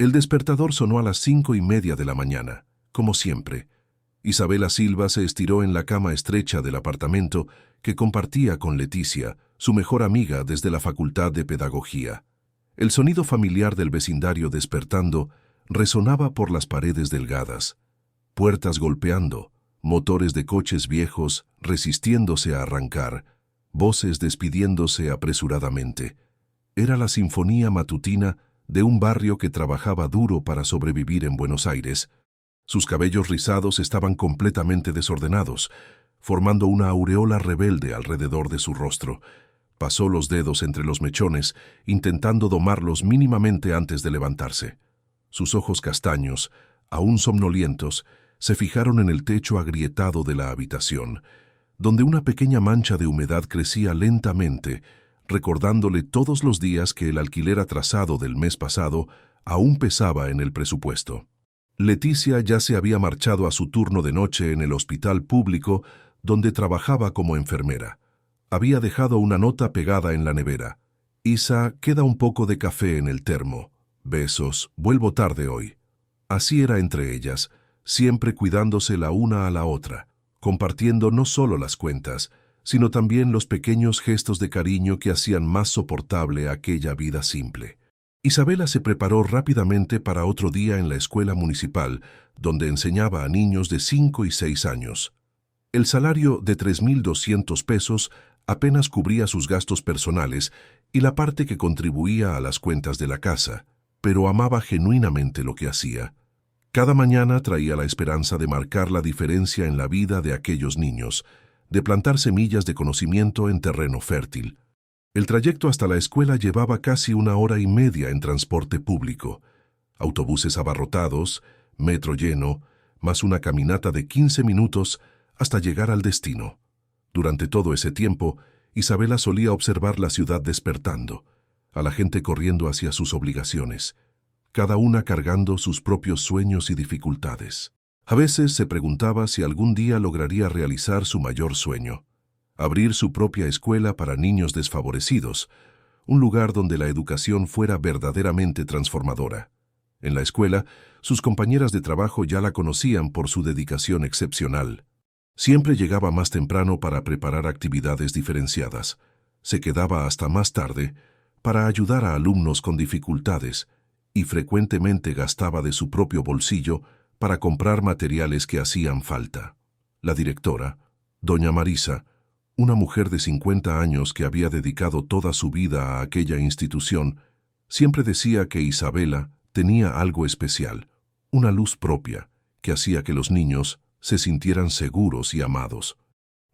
El despertador sonó a las 5:30 de la mañana, como siempre. Isabela Silva se estiró en la cama estrecha del apartamento que compartía con Leticia, su mejor amiga desde la Facultad de Pedagogía. El sonido familiar del vecindario despertando resonaba por las paredes delgadas, puertas golpeando, motores de coches viejos resistiéndose a arrancar, voces despidiéndose apresuradamente. Era la sinfonía matutina de un barrio que trabajaba duro para sobrevivir en Buenos Aires. Sus cabellos rizados estaban completamente desordenados, formando una aureola rebelde alrededor de su rostro. Pasó los dedos entre los mechones, intentando domarlos mínimamente antes de levantarse. Sus ojos castaños, aún somnolientos, se fijaron en el techo agrietado de la habitación, donde una pequeña mancha de humedad crecía lentamente, recordándole todos los días que el alquiler atrasado del mes pasado aún pesaba en el presupuesto. Leticia ya se había marchado a su turno de noche en el hospital público donde trabajaba como enfermera. Había dejado una nota pegada en la nevera. Isa, queda un poco de café en el termo. Besos, vuelvo tarde hoy. Así era entre ellas, siempre cuidándose la una a la otra, compartiendo no solo las cuentas, sino también los pequeños gestos de cariño que hacían más soportable aquella vida simple. Isabela se preparó rápidamente para otro día en la escuela municipal, donde enseñaba a niños de 5 y 6 años. El salario de 3.200 pesos apenas cubría sus gastos personales y la parte que contribuía a las cuentas de la casa, pero amaba genuinamente lo que hacía. Cada mañana traía la esperanza de marcar la diferencia en la vida de aquellos niños, de plantar semillas de conocimiento en terreno fértil. El trayecto hasta la escuela llevaba casi 1 hora y media en transporte público, autobuses abarrotados, metro lleno, más una caminata de 15 minutos hasta llegar al destino. Durante todo ese tiempo, Isabela solía observar la ciudad despertando, a la gente corriendo hacia sus obligaciones, cada una cargando sus propios sueños y dificultades. A veces se preguntaba si algún día lograría realizar su mayor sueño: abrir su propia escuela para niños desfavorecidos, un lugar donde la educación fuera verdaderamente transformadora. En la escuela, sus compañeras de trabajo ya la conocían por su dedicación excepcional. Siempre llegaba más temprano para preparar actividades diferenciadas. Se quedaba hasta más tarde para ayudar a alumnos con dificultades y frecuentemente gastaba de su propio bolsillo para comprar materiales que hacían falta. La directora, doña Marisa, una mujer de 50 años que había dedicado toda su vida a aquella institución, siempre decía que Isabela tenía algo especial, una luz propia, que hacía que los niños se sintieran seguros y amados.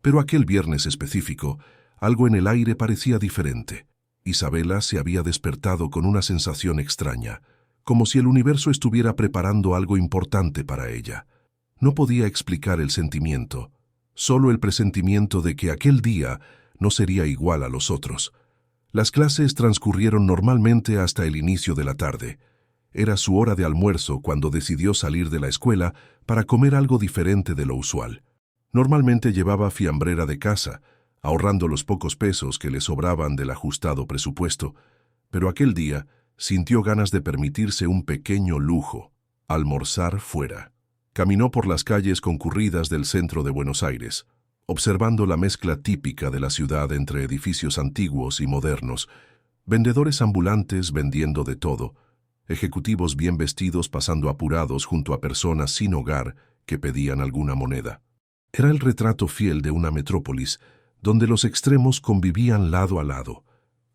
Pero aquel viernes específico, algo en el aire parecía diferente. Isabela se había despertado con una sensación extraña, como si el universo estuviera preparando algo importante para ella. No podía explicar el sentimiento, solo el presentimiento de que aquel día no sería igual a los otros. Las clases transcurrieron normalmente hasta el inicio de la tarde. Era su hora de almuerzo cuando decidió salir de la escuela para comer algo diferente de lo usual. Normalmente llevaba fiambrera de casa, ahorrando los pocos pesos que le sobraban del ajustado presupuesto, pero aquel día sintió ganas de permitirse un pequeño lujo: almorzar fuera. Caminó por las calles concurridas del centro de Buenos Aires, observando la mezcla típica de la ciudad entre edificios antiguos y modernos, vendedores ambulantes vendiendo de todo, ejecutivos bien vestidos pasando apurados junto a personas sin hogar que pedían alguna moneda. Era el retrato fiel de una metrópolis donde los extremos convivían lado a lado,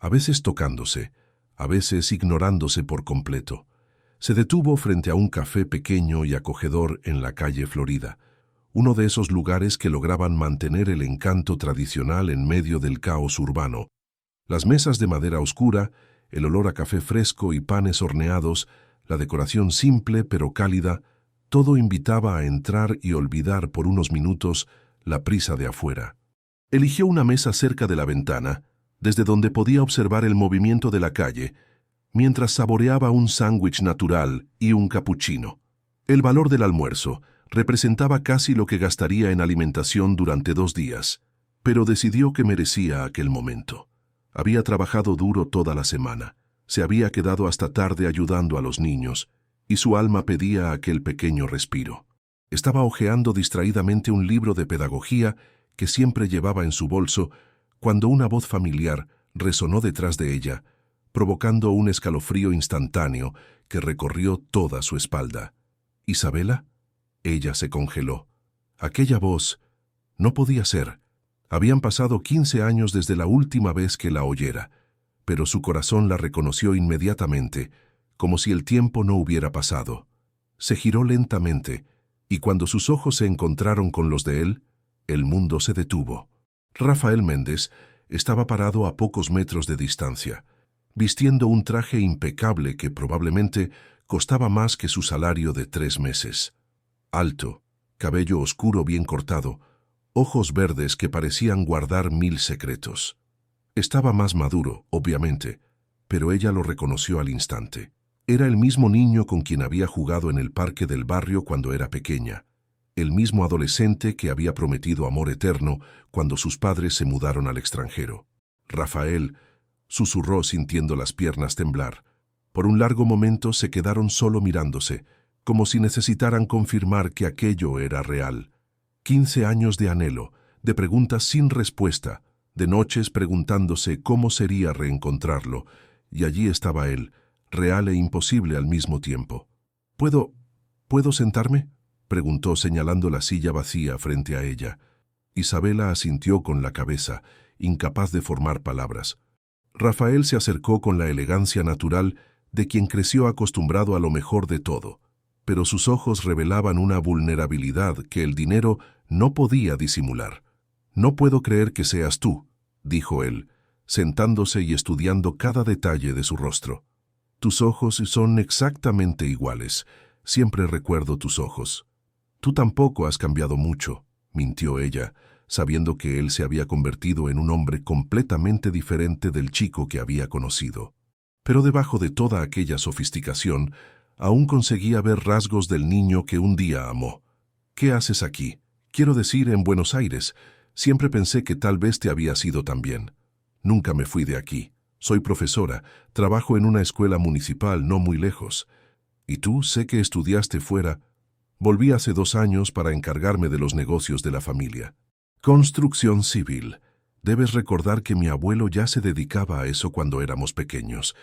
a veces tocándose, a veces ignorándose por completo. Se detuvo frente a un café pequeño y acogedor en la calle Florida, uno de esos lugares que lograban mantener el encanto tradicional en medio del caos urbano. Las mesas de madera oscura, el olor a café fresco y panes horneados, la decoración simple pero cálida, todo invitaba a entrar y olvidar por unos minutos la prisa de afuera. Eligió una mesa cerca de la ventana, desde donde podía observar el movimiento de la calle, mientras saboreaba un sándwich natural y un capuchino. El valor del almuerzo representaba casi lo que gastaría en alimentación durante 2 días, pero decidió que merecía aquel momento. Había trabajado duro toda la semana, se había quedado hasta tarde ayudando a los niños, y su alma pedía aquel pequeño respiro. Estaba hojeando distraídamente un libro de pedagogía que siempre llevaba en su bolso cuando una voz familiar resonó detrás de ella, provocando un escalofrío instantáneo que recorrió toda su espalda. ¿Isabela? Ella se congeló. Aquella voz no podía ser. Habían pasado 15 años desde la última vez que la oyera, pero su corazón la reconoció inmediatamente, como si el tiempo no hubiera pasado. Se giró lentamente, y cuando sus ojos se encontraron con los de él, el mundo se detuvo. Rafael Méndez estaba parado a pocos metros de distancia, vistiendo un traje impecable que probablemente costaba más que su salario de 3 meses. Alto, cabello oscuro bien cortado, ojos verdes que parecían guardar 1000 secretos. Estaba más maduro, obviamente, pero ella lo reconoció al instante. Era el mismo niño con quien había jugado en el parque del barrio cuando era pequeña, el mismo adolescente que había prometido amor eterno cuando sus padres se mudaron al extranjero. Rafael, susurró sintiendo las piernas temblar. Por un largo momento se quedaron solo mirándose, como si necesitaran confirmar que aquello era real. 15 años de anhelo, de preguntas sin respuesta, de noches preguntándose cómo sería reencontrarlo, y allí estaba él, real e imposible al mismo tiempo. ¿Puedo sentarme?, preguntó señalando la silla vacía frente a ella. Isabela asintió con la cabeza, incapaz de formar palabras. Rafael se acercó con la elegancia natural de quien creció acostumbrado a lo mejor de todo, pero sus ojos revelaban una vulnerabilidad que el dinero no podía disimular. «No puedo creer que seas tú», dijo él, sentándose y estudiando cada detalle de su rostro. «Tus ojos son exactamente iguales. Siempre recuerdo tus ojos». «Tú tampoco has cambiado mucho», mintió ella, sabiendo que él se había convertido en un hombre completamente diferente del chico que había conocido. Pero debajo de toda aquella sofisticación, aún conseguía ver rasgos del niño que un día amó. «¿Qué haces aquí? Quiero decir, en Buenos Aires. Siempre pensé que tal vez te habías ido también». «Nunca me fui de aquí. Soy profesora, trabajo en una escuela municipal no muy lejos. ¿Y tú? Sé que estudiaste fuera». «Volví hace 2 años para encargarme de los negocios de la familia. Construcción civil. Debes recordar que mi abuelo ya se dedicaba a eso cuando éramos pequeños».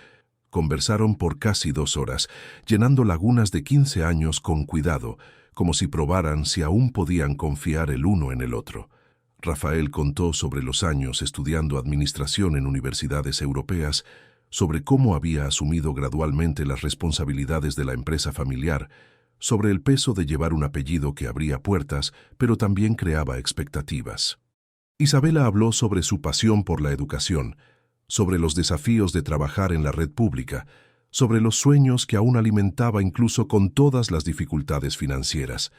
Conversaron por casi 2 horas, llenando lagunas de 15 años con cuidado, como si probaran si aún podían confiar el uno en el otro. Rafael contó sobre los años estudiando administración en universidades europeas, sobre cómo había asumido gradualmente las responsabilidades de la empresa familiar, sobre el peso de llevar un apellido que abría puertas, pero también creaba expectativas. Isabela habló sobre su pasión por la educación, sobre los desafíos de trabajar en la red pública, sobre los sueños que aún alimentaba incluso con todas las dificultades financieras.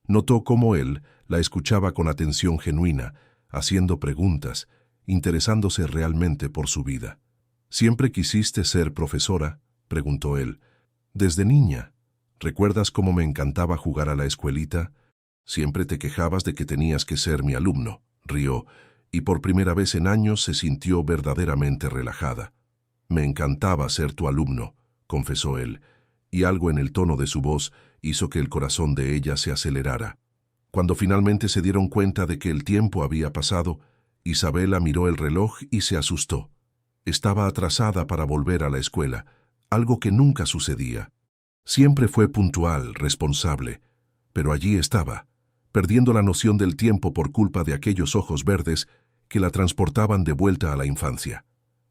Notó cómo él la escuchaba con atención genuina, haciendo preguntas, interesándose realmente por su vida. «¿Siempre quisiste ser profesora?», preguntó él. «Desde niña. ¿Recuerdas cómo me encantaba jugar a la escuelita? Siempre te quejabas de que tenías que ser mi alumno», rió, y por primera vez en años se sintió verdaderamente relajada. «Me encantaba ser tu alumno», confesó él, y algo en el tono de su voz hizo que el corazón de ella se acelerara. Cuando finalmente se dieron cuenta de que el tiempo había pasado, Isabela miró el reloj y se asustó. Estaba atrasada para volver a la escuela, algo que nunca sucedía. Siempre fue puntual, responsable, pero allí estaba, perdiendo la noción del tiempo por culpa de aquellos ojos verdes que la transportaban de vuelta a la infancia.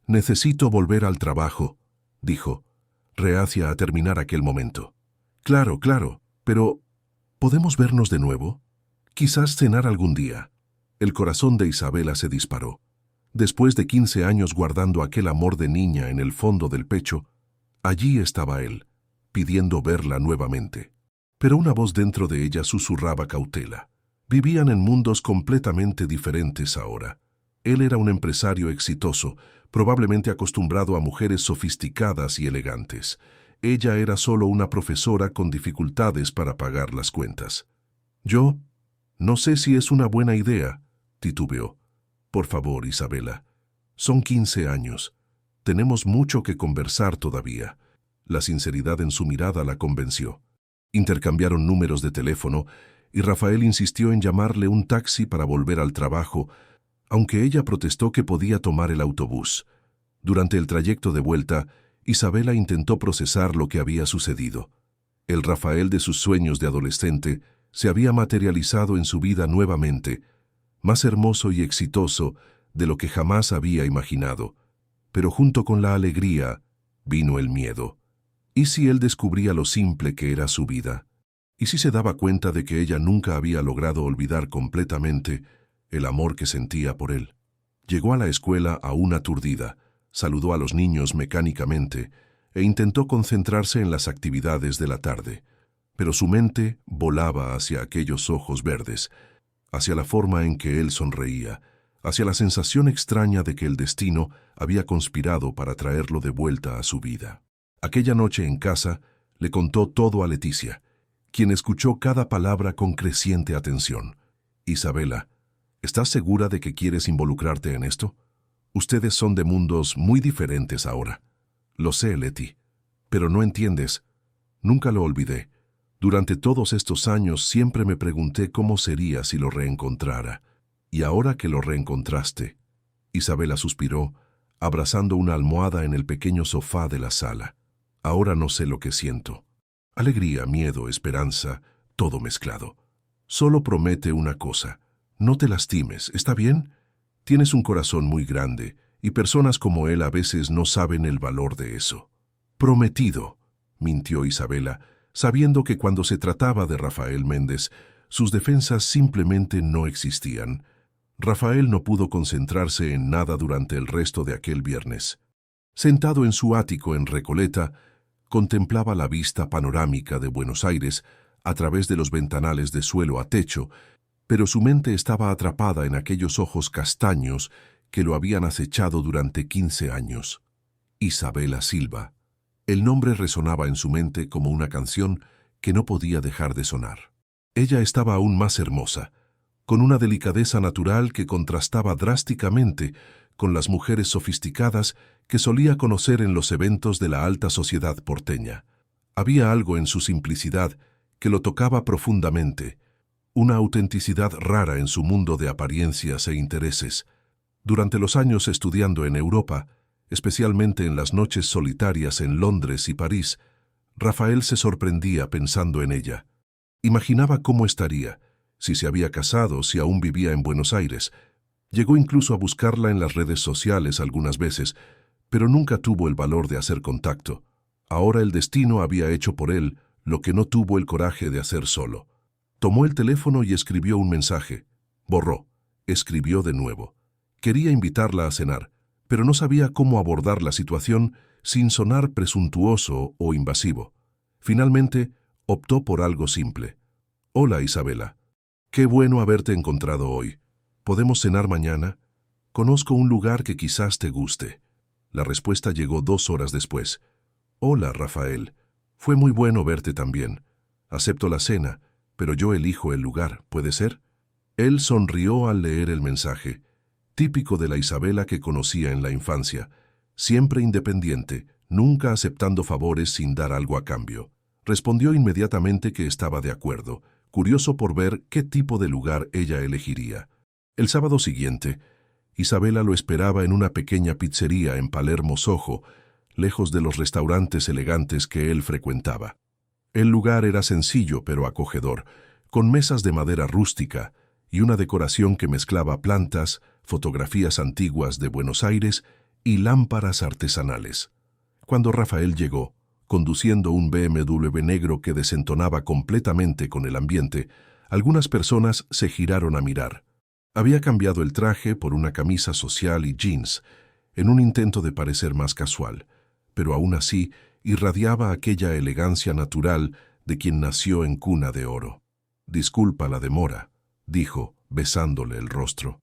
«Necesito volver al trabajo», dijo, reacia a terminar aquel momento. «Claro, pero ¿podemos vernos de nuevo? Quizás cenar algún día». El corazón de Isabela se disparó. Después de 15 años guardando aquel amor de niña en el fondo del pecho, allí estaba él, pidiendo verla nuevamente. Pero una voz dentro de ella susurraba cautela. Vivían en mundos completamente diferentes ahora. Él era un empresario exitoso, probablemente acostumbrado a mujeres sofisticadas y elegantes. Ella era solo una profesora con dificultades para pagar las cuentas. «Yo no sé si es una buena idea», titubeó. «Por favor, Isabela. Son 15 años. Tenemos mucho que conversar todavía». La sinceridad en su mirada la convenció. Intercambiaron números de teléfono y Rafael insistió en llamarle un taxi para volver al trabajo, aunque ella protestó que podía tomar el autobús. Durante el trayecto de vuelta, Isabela intentó procesar lo que había sucedido. El Rafael de sus sueños de adolescente se había materializado en su vida nuevamente, más hermoso y exitoso de lo que jamás había imaginado. Pero junto con la alegría vino el miedo. ¿Y si él descubría lo simple que era su vida? ¿Y si se daba cuenta de que ella nunca había logrado olvidar completamente el amor que sentía por él? Llegó a la escuela aún aturdida, saludó a los niños mecánicamente e intentó concentrarse en las actividades de la tarde. Pero su mente volaba hacia aquellos ojos verdes, hacia la forma en que él sonreía, hacia la sensación extraña de que el destino había conspirado para traerlo de vuelta a su vida. Aquella noche en casa le contó todo a Leticia, quien escuchó cada palabra con creciente atención. Isabela, ¿estás segura de que quieres involucrarte en esto? Ustedes son de mundos muy diferentes ahora. Lo sé, Leti, pero no entiendes. Nunca lo olvidé. Durante todos estos años siempre me pregunté cómo sería si lo reencontrara. Y ahora que lo reencontraste, Isabela suspiró, abrazando una almohada en el pequeño sofá de la sala. Ahora no sé lo que siento. Alegría, miedo, esperanza, todo mezclado. Solo promete una cosa. No te lastimes, ¿está bien? Tienes un corazón muy grande, y personas como él a veces no saben el valor de eso. Prometido, mintió Isabela, sabiendo que cuando se trataba de Rafael Méndez, sus defensas simplemente no existían. Rafael no pudo concentrarse en nada durante el resto de aquel viernes. Sentado en su ático en Recoleta, contemplaba la vista panorámica de Buenos Aires a través de los ventanales de suelo a techo, pero su mente estaba atrapada en aquellos ojos castaños que lo habían acechado durante 15 años. Isabela Silva. El nombre resonaba en su mente como una canción que no podía dejar de sonar. Ella estaba aún más hermosa, con una delicadeza natural que contrastaba drásticamente con las mujeres sofisticadas que solía conocer en los eventos de la alta sociedad porteña. Había algo en su simplicidad que lo tocaba profundamente, una autenticidad rara en su mundo de apariencias e intereses. Durante los años estudiando en Europa, especialmente en las noches solitarias en Londres y París, Rafael se sorprendía pensando en ella. Imaginaba cómo estaría, si se había casado, si aún vivía en Buenos Aires. Llegó incluso a buscarla en las redes sociales algunas veces, pero nunca tuvo el valor de hacer contacto. Ahora el destino había hecho por él lo que no tuvo el coraje de hacer solo. Tomó el teléfono y escribió un mensaje. Borró. Escribió de nuevo. Quería invitarla a cenar, pero no sabía cómo abordar la situación sin sonar presuntuoso o invasivo. Finalmente, optó por algo simple. Hola, Isabela. Qué bueno haberte encontrado hoy. ¿Podemos cenar mañana? Conozco un lugar que quizás te guste. La respuesta llegó 2 horas después. Hola, Rafael. Fue muy bueno verte también. Acepto la cena, pero yo elijo el lugar, ¿puede ser? Él sonrió al leer el mensaje, típico de la Isabela que conocía en la infancia, siempre independiente, nunca aceptando favores sin dar algo a cambio. Respondió inmediatamente que estaba de acuerdo, curioso por ver qué tipo de lugar ella elegiría. El sábado siguiente, Isabela lo esperaba en una pequeña pizzería en Palermo Soho, lejos de los restaurantes elegantes que él frecuentaba. El lugar era sencillo pero acogedor, con mesas de madera rústica y una decoración que mezclaba plantas, fotografías antiguas de Buenos Aires y lámparas artesanales. Cuando Rafael llegó, conduciendo un BMW negro que desentonaba completamente con el ambiente, algunas personas se giraron a mirar. Había cambiado el traje por una camisa social y jeans, en un intento de parecer más casual, pero aún así irradiaba aquella elegancia natural de quien nació en cuna de oro. Disculpa la demora, dijo, besándole el rostro.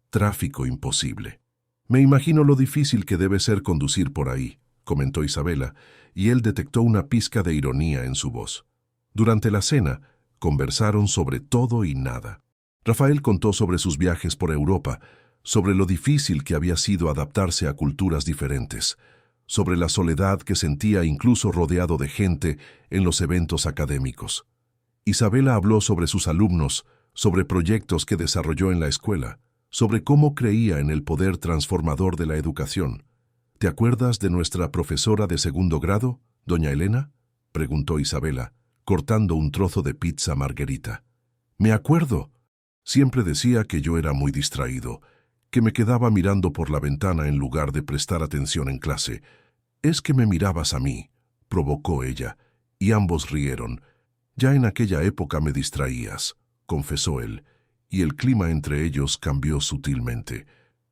Tráfico imposible. Me imagino lo difícil que debe ser conducir por ahí, comentó Isabela, y él detectó una pizca de ironía en su voz. Durante la cena, conversaron sobre todo y nada. Rafael contó sobre sus viajes por Europa, sobre lo difícil que había sido adaptarse a culturas diferentes, sobre la soledad que sentía incluso rodeado de gente en los eventos académicos. Isabela habló sobre sus alumnos, sobre proyectos que desarrolló en la escuela, sobre cómo creía en el poder transformador de la educación. ¿Te acuerdas de nuestra profesora de segundo grado, doña Elena?, preguntó Isabela, cortando un trozo de pizza margherita. Me acuerdo. Siempre decía que yo era muy distraído, que me quedaba mirando por la ventana en lugar de prestar atención en clase. Es que me mirabas a mí, provocó ella, y ambos rieron. Ya en aquella época me distraías, confesó él, y el clima entre ellos cambió sutilmente.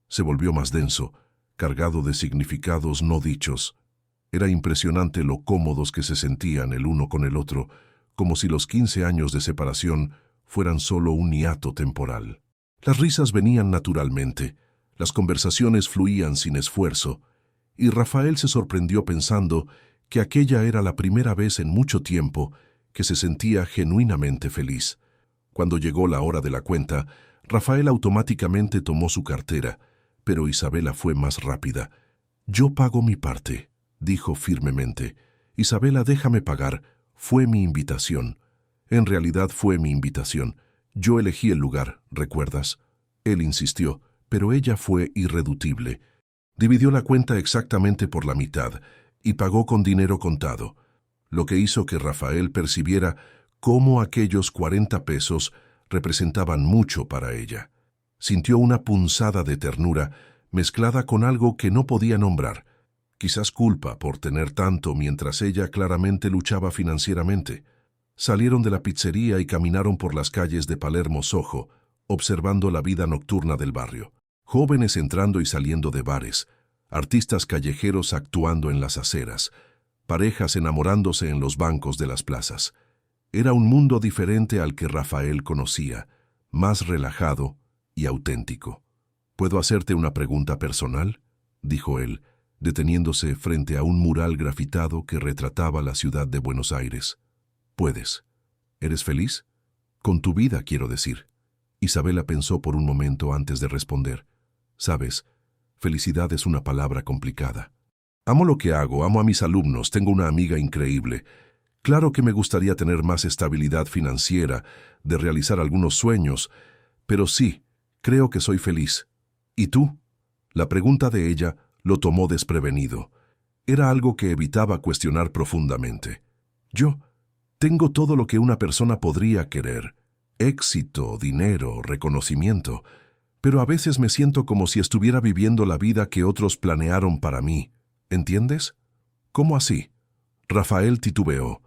Se volvió más denso, cargado de significados no dichos. Era impresionante lo cómodos que se sentían el uno con el otro, como si los 15 años de separación fueran solo un hiato temporal. Las risas venían naturalmente, las conversaciones fluían sin esfuerzo, y Rafael se sorprendió pensando que aquella era la primera vez en mucho tiempo que se sentía genuinamente feliz. Cuando llegó la hora de la cuenta, Rafael automáticamente tomó su cartera, pero Isabela fue más rápida. Yo pago mi parte, dijo firmemente. Isabela, déjame pagar. Fue mi invitación. En realidad fue mi invitación. Yo elegí el lugar, ¿recuerdas? Él insistió, pero ella fue irreductible. Dividió la cuenta exactamente por la mitad y pagó con dinero contado, lo que hizo que Rafael percibiera cómo aquellos 40 pesos representaban mucho para ella. Sintió una punzada de ternura mezclada con algo que no podía nombrar, quizás culpa por tener tanto mientras ella claramente luchaba financieramente. Salieron de la pizzería y caminaron por las calles de Palermo Soho, observando la vida nocturna del barrio. Jóvenes entrando y saliendo de bares, artistas callejeros actuando en las aceras, parejas enamorándose en los bancos de las plazas. Era un mundo diferente al que Rafael conocía, más relajado y auténtico. ¿Puedo hacerte una pregunta personal?, dijo él, deteniéndose frente a un mural grafitado que retrataba la ciudad de Buenos Aires. Puedes. ¿Eres feliz? Con tu vida, quiero decir. Isabela pensó por un momento antes de responder. Sabes, felicidad es una palabra complicada. Amo lo que hago, amo a mis alumnos, tengo una amiga increíble. Claro que me gustaría tener más estabilidad financiera, de realizar algunos sueños, pero sí, creo que soy feliz. ¿Y tú? La pregunta de ella lo tomó desprevenido. Era algo que evitaba cuestionar profundamente. Yo tengo todo lo que una persona podría querer: éxito, dinero, reconocimiento, pero a veces me siento como si estuviera viviendo la vida que otros planearon para mí. ¿Entiendes? ¿Cómo así? Rafael titubeó.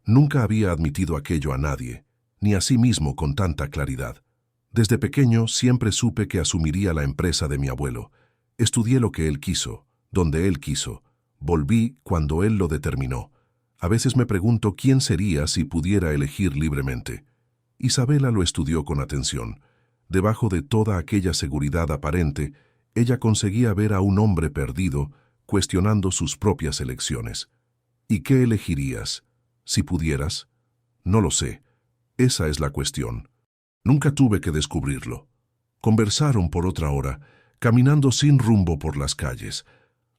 Nunca había admitido aquello a nadie, ni a sí mismo con tanta claridad. Desde pequeño siempre supe que asumiría la empresa de mi abuelo. Estudié lo que él quiso, donde él quiso. Volví cuando él lo determinó. A veces me pregunto quién sería si pudiera elegir libremente. Isabela lo estudió con atención. Debajo de toda aquella seguridad aparente, ella conseguía ver a un hombre perdido, cuestionando sus propias elecciones. ¿Y qué elegirías, si pudieras? No lo sé. Esa es la cuestión. Nunca tuve que descubrirlo. Conversaron por otra hora, caminando sin rumbo por las calles.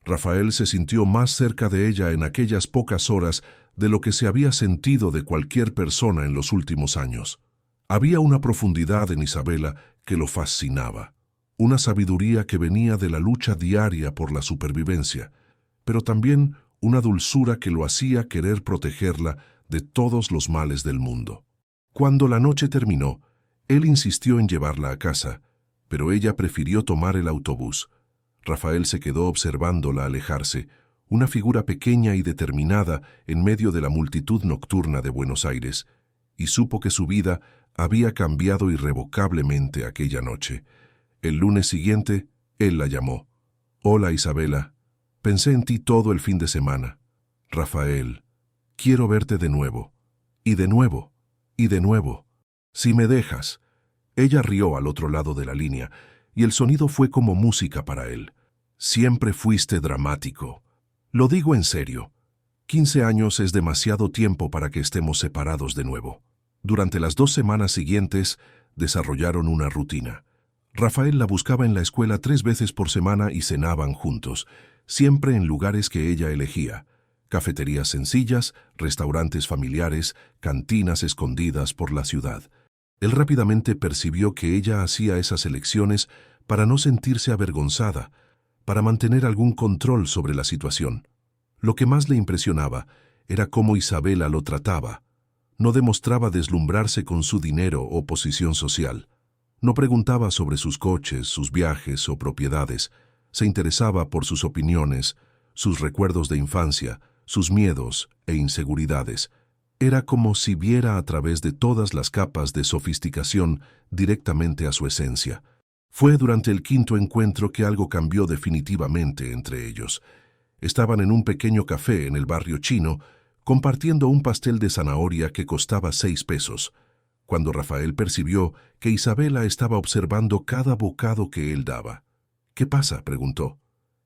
Rafael se sintió más cerca de ella en aquellas pocas horas de lo que se había sentido de cualquier persona en los últimos años. Había una profundidad en Isabela que lo fascinaba, una sabiduría que venía de la lucha diaria por la supervivencia, pero también una dulzura que lo hacía querer protegerla de todos los males del mundo. Cuando la noche terminó, él insistió en llevarla a casa, pero ella prefirió tomar el autobús. Rafael se quedó observándola alejarse, una figura pequeña y determinada en medio de la multitud nocturna de Buenos Aires, y supo que su vida había cambiado irrevocablemente aquella noche. El lunes siguiente, él la llamó. «Hola, Isabela. Pensé en ti todo el fin de semana. Rafael, quiero verte de nuevo. Y de nuevo. Y de nuevo. Si me dejas». Ella rió al otro lado de la línea, y el sonido fue como música para él. «Siempre fuiste dramático. Lo digo en serio. 15 años es demasiado tiempo para que estemos separados de nuevo». Durante las 2 semanas siguientes, desarrollaron una rutina. Rafael la buscaba en la escuela 3 veces por semana y cenaban juntos. siempre en lugares que ella elegía: cafeterías sencillas, restaurantes familiares, cantinas escondidas por la ciudad. Él rápidamente percibió que ella hacía esas elecciones para no sentirse avergonzada, para mantener algún control sobre la situación. Lo que más le impresionaba era cómo Isabela lo trataba. No demostraba deslumbrarse con su dinero o posición social. No preguntaba sobre sus coches, sus viajes o propiedades. Se interesaba por sus opiniones, sus recuerdos de infancia, sus miedos e inseguridades. Era como si viera a través de todas las capas de sofisticación directamente a su esencia. Fue durante el quinto encuentro que algo cambió definitivamente entre ellos. Estaban en un pequeño café en el barrio chino, compartiendo un pastel de zanahoria que costaba 6 pesos, cuando Rafael percibió que Isabela estaba observando cada bocado que él daba. «¿Qué pasa?», preguntó.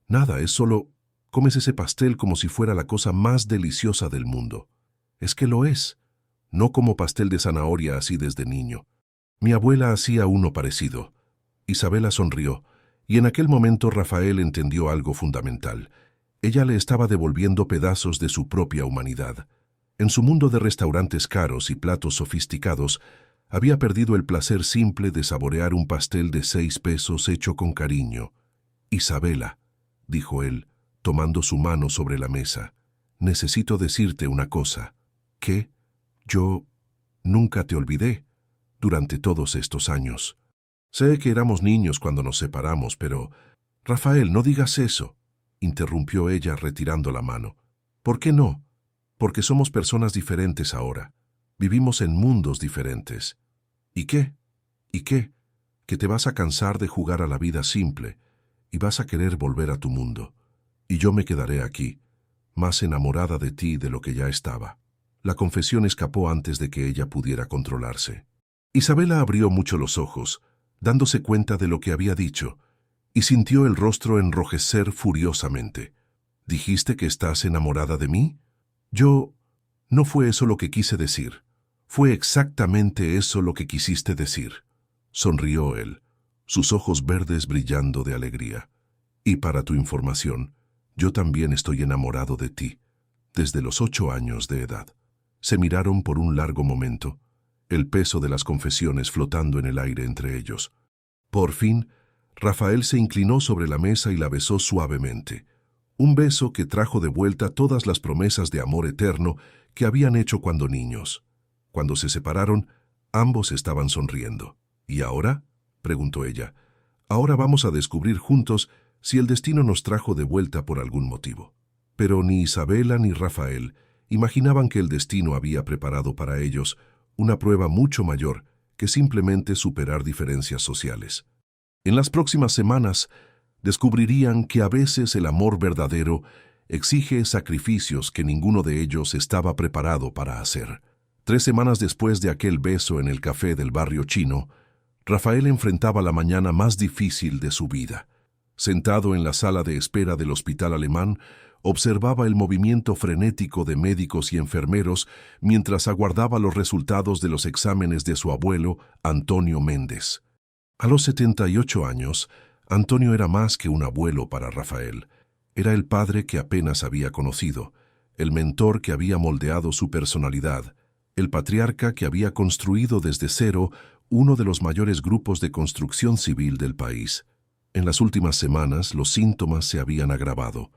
«Nada, es solo... comes ese pastel como si fuera la cosa más deliciosa del mundo». «Es que lo es. No como pastel de zanahoria así desde niño. Mi abuela hacía uno parecido». Isabela sonrió, y en aquel momento Rafael entendió algo fundamental. Ella le estaba devolviendo pedazos de su propia humanidad. En su mundo de restaurantes caros y platos sofisticados, había perdido el placer simple de saborear un pastel de 6 pesos hecho con cariño. «Isabela», dijo él, tomando su mano sobre la mesa, «necesito decirte una cosa». «¿Qué?» «Yo nunca te olvidé durante todos estos años. Sé que éramos niños cuando nos separamos, pero...» «Rafael, no digas eso», interrumpió ella retirando la mano. «¿Por qué no? Porque somos personas diferentes ahora. Vivimos en mundos diferentes». «¿Y qué? ¿Y qué? Que te vas a cansar de jugar a la vida simple y vas a querer volver a tu mundo. Y yo me quedaré aquí, más enamorada de ti de lo que ya estaba». La confesión escapó antes de que ella pudiera controlarse. Isabela abrió mucho los ojos, dándose cuenta de lo que había dicho, y sintió el rostro enrojecer furiosamente. «¿Dijiste que estás enamorada de mí?» «Yo... no fue eso lo que quise decir. Fue exactamente eso lo que quisiste decir», sonrió él, sus ojos verdes brillando de alegría. «Y para tu información, yo también estoy enamorado de ti, desde los 8 años de edad». Se miraron por un largo momento, el peso de las confesiones flotando en el aire entre ellos. Por fin, Rafael se inclinó sobre la mesa y la besó suavemente. Un beso que trajo de vuelta todas las promesas de amor eterno que habían hecho cuando niños. Cuando se separaron, ambos estaban sonriendo. «¿Y ahora?», preguntó ella. «Ahora vamos a descubrir juntos si el destino nos trajo de vuelta por algún motivo». Pero ni Isabela ni Rafael imaginaban que el destino había preparado para ellos una prueba mucho mayor que simplemente superar diferencias sociales. En las próximas semanas descubrirían que a veces el amor verdadero exige sacrificios que ninguno de ellos estaba preparado para hacer. 3 semanas después de aquel beso en el café del barrio chino, Rafael enfrentaba la mañana más difícil de su vida. Sentado en la sala de espera del hospital alemán, observaba el movimiento frenético de médicos y enfermeros mientras aguardaba los resultados de los exámenes de su abuelo, Antonio Méndez. A los 78 años, Antonio era más que un abuelo para Rafael. Era el padre que apenas había conocido, el mentor que había moldeado su personalidad, el patriarca que había construido desde cero uno de los mayores grupos de construcción civil del país. En las últimas semanas, los síntomas se habían agravado.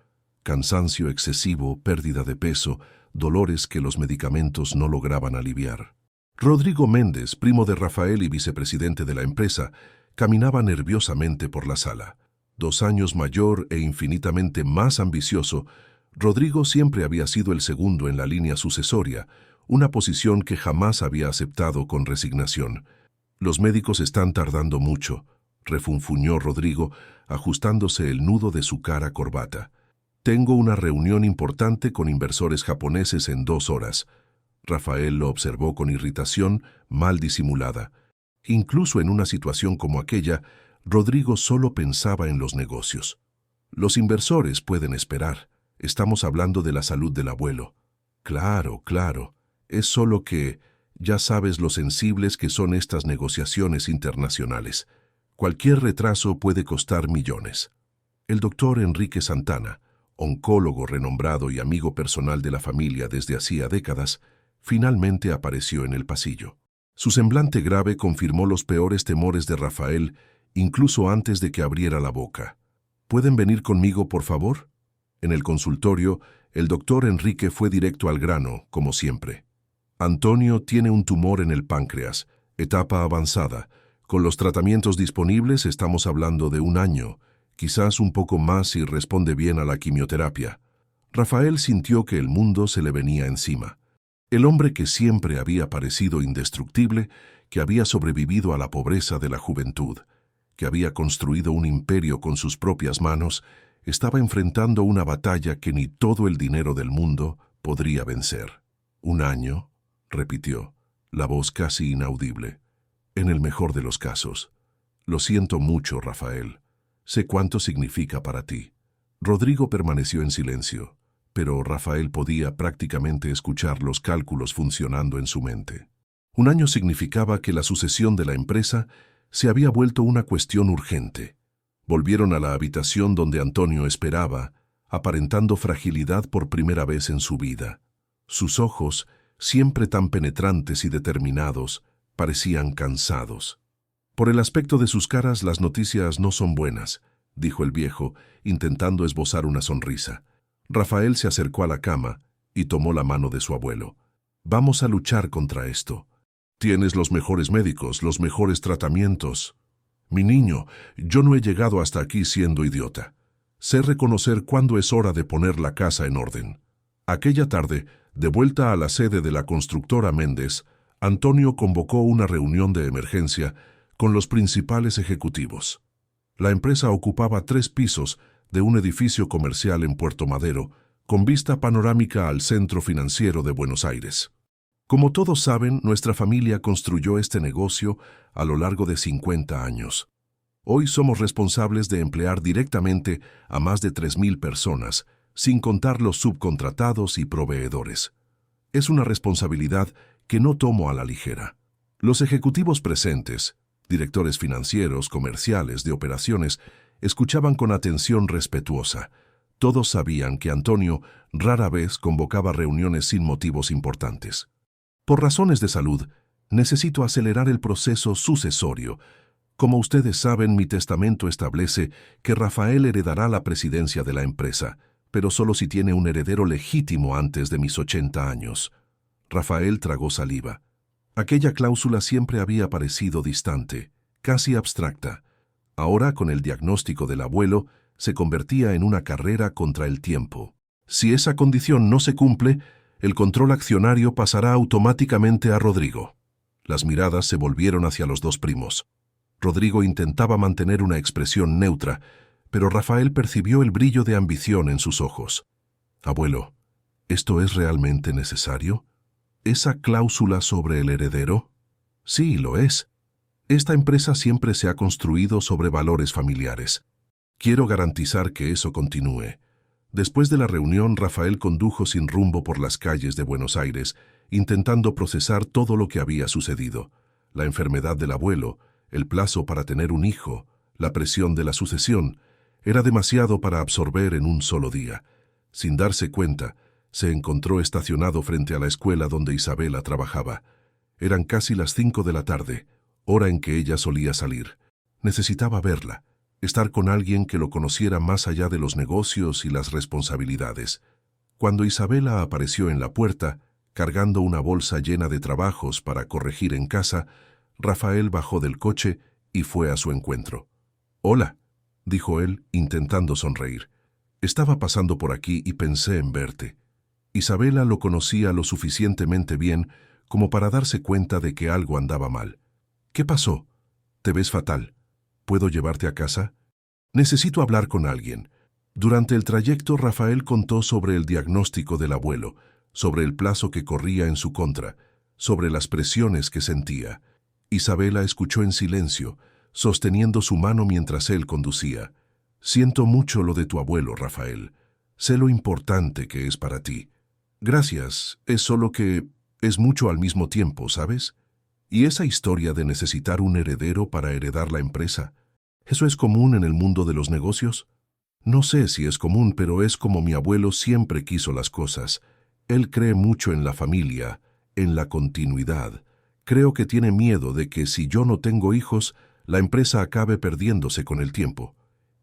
Cansancio excesivo, pérdida de peso, dolores que los medicamentos no lograban aliviar. Rodrigo Méndez, primo de Rafael y vicepresidente de la empresa, caminaba nerviosamente por la sala. 2 años mayor e infinitamente más ambicioso, Rodrigo siempre había sido el segundo en la línea sucesoria, una posición que jamás había aceptado con resignación. «Los médicos están tardando mucho», refunfuñó Rodrigo, ajustándose el nudo de su cara corbata. «Tengo una reunión importante con inversores japoneses en 2 horas». Rafael lo observó con irritación mal disimulada. Incluso en una situación como aquella, Rodrigo solo pensaba en los negocios. «Los inversores pueden esperar. Estamos hablando de la salud del abuelo». «Claro, claro. Es solo que ya sabes lo sensibles que son estas negociaciones internacionales. Cualquier retraso puede costar millones». El doctor Enrique Santana, oncólogo renombrado y amigo personal de la familia desde hacía décadas, finalmente apareció en el pasillo. Su semblante grave confirmó los peores temores de Rafael, incluso antes de que abriera la boca. ¿Pueden venir conmigo, por favor? En el consultorio, el doctor Enrique fue directo al grano, como siempre. Antonio tiene un tumor en el páncreas, etapa avanzada. Con los tratamientos disponibles estamos hablando de 1 año, quizás un poco más si responde bien a la quimioterapia. Rafael sintió que el mundo se le venía encima. El hombre que siempre había parecido indestructible, que había sobrevivido a la pobreza de la juventud, que había construido un imperio con sus propias manos, estaba enfrentando una batalla que ni todo el dinero del mundo podría vencer. 1 año, repitió, la voz casi inaudible. En el mejor de los casos. Lo siento mucho, Rafael. Sé cuánto significa para ti. Rodrigo permaneció en silencio, pero Rafael podía prácticamente escuchar los cálculos funcionando en su mente. 1 año significaba que la sucesión de la empresa se había vuelto una cuestión urgente. Volvieron a la habitación donde Antonio esperaba, aparentando fragilidad por primera vez en su vida. Sus ojos, siempre tan penetrantes y determinados, parecían cansados. Por el aspecto de sus caras, las noticias no son buenas, dijo el viejo, intentando esbozar una sonrisa. Rafael se acercó a la cama y tomó la mano de su abuelo. Vamos a luchar contra esto. Tienes los mejores médicos, los mejores tratamientos. Mi niño, yo no he llegado hasta aquí siendo idiota. Sé reconocer cuándo es hora de poner la casa en orden. Aquella tarde, de vuelta a la sede de la constructora Méndez, Antonio convocó una reunión de emergencia con los principales ejecutivos. La empresa ocupaba 3 pisos de un edificio comercial en Puerto Madero, con vista panorámica al centro financiero de Buenos Aires. Como todos saben, nuestra familia construyó este negocio a lo largo de 50 años. Hoy somos responsables de emplear directamente a más de 3.000 personas, sin contar los subcontratados y proveedores. Es una responsabilidad que no tomo a la ligera. Los ejecutivos presentes, directores financieros, comerciales, de operaciones, escuchaban con atención respetuosa. Todos sabían que Antonio rara vez convocaba reuniones sin motivos importantes. Por razones de salud, necesito acelerar el proceso sucesorio. Como ustedes saben, mi testamento establece que Rafael heredará la presidencia de la empresa, pero solo si tiene un heredero legítimo antes de mis 80 años. Rafael tragó saliva. Aquella cláusula siempre había parecido distante, casi abstracta. Ahora, con el diagnóstico del abuelo, se convertía en una carrera contra el tiempo. Si esa condición no se cumple, el control accionario pasará automáticamente a Rodrigo. Las miradas se volvieron hacia los 2 primos. Rodrigo intentaba mantener una expresión neutra, pero Rafael percibió el brillo de ambición en sus ojos. Abuelo, ¿esto es realmente necesario? ¿Esa cláusula sobre el heredero? Sí, lo es. Esta empresa siempre se ha construido sobre valores familiares. Quiero garantizar que eso continúe. Después de la reunión, Rafael condujo sin rumbo por las calles de Buenos Aires, intentando procesar todo lo que había sucedido. La enfermedad del abuelo, el plazo para tener un hijo, la presión de la sucesión, era demasiado para absorber en un solo día. Sin darse cuenta, se encontró estacionado frente a la escuela donde Isabela trabajaba. Eran casi las 5 de la tarde, hora en que ella solía salir. Necesitaba verla, estar con alguien que lo conociera más allá de los negocios y las responsabilidades. Cuando Isabela apareció en la puerta, cargando una bolsa llena de trabajos para corregir en casa, Rafael bajó del coche y fue a su encuentro. «Hola», dijo él, intentando sonreír. «Estaba pasando por aquí y pensé en verte». Isabela lo conocía lo suficientemente bien como para darse cuenta de que algo andaba mal. «¿Qué pasó? Te ves fatal. ¿Puedo llevarte a casa? Necesito hablar con alguien». Durante el trayecto, Rafael contó sobre el diagnóstico del abuelo, sobre el plazo que corría en su contra, sobre las presiones que sentía. Isabela escuchó en silencio, sosteniendo su mano mientras él conducía. «Siento mucho lo de tu abuelo, Rafael. Sé lo importante que es para ti». «Gracias, es solo que es mucho al mismo tiempo, ¿sabes? Y esa historia de necesitar un heredero para heredar la empresa, ¿eso es común en el mundo de los negocios?» No sé si es común, pero es como mi abuelo siempre quiso las cosas. Él cree mucho en la familia, en la continuidad. Creo que tiene miedo de que si yo no tengo hijos, la empresa acabe perdiéndose con el tiempo.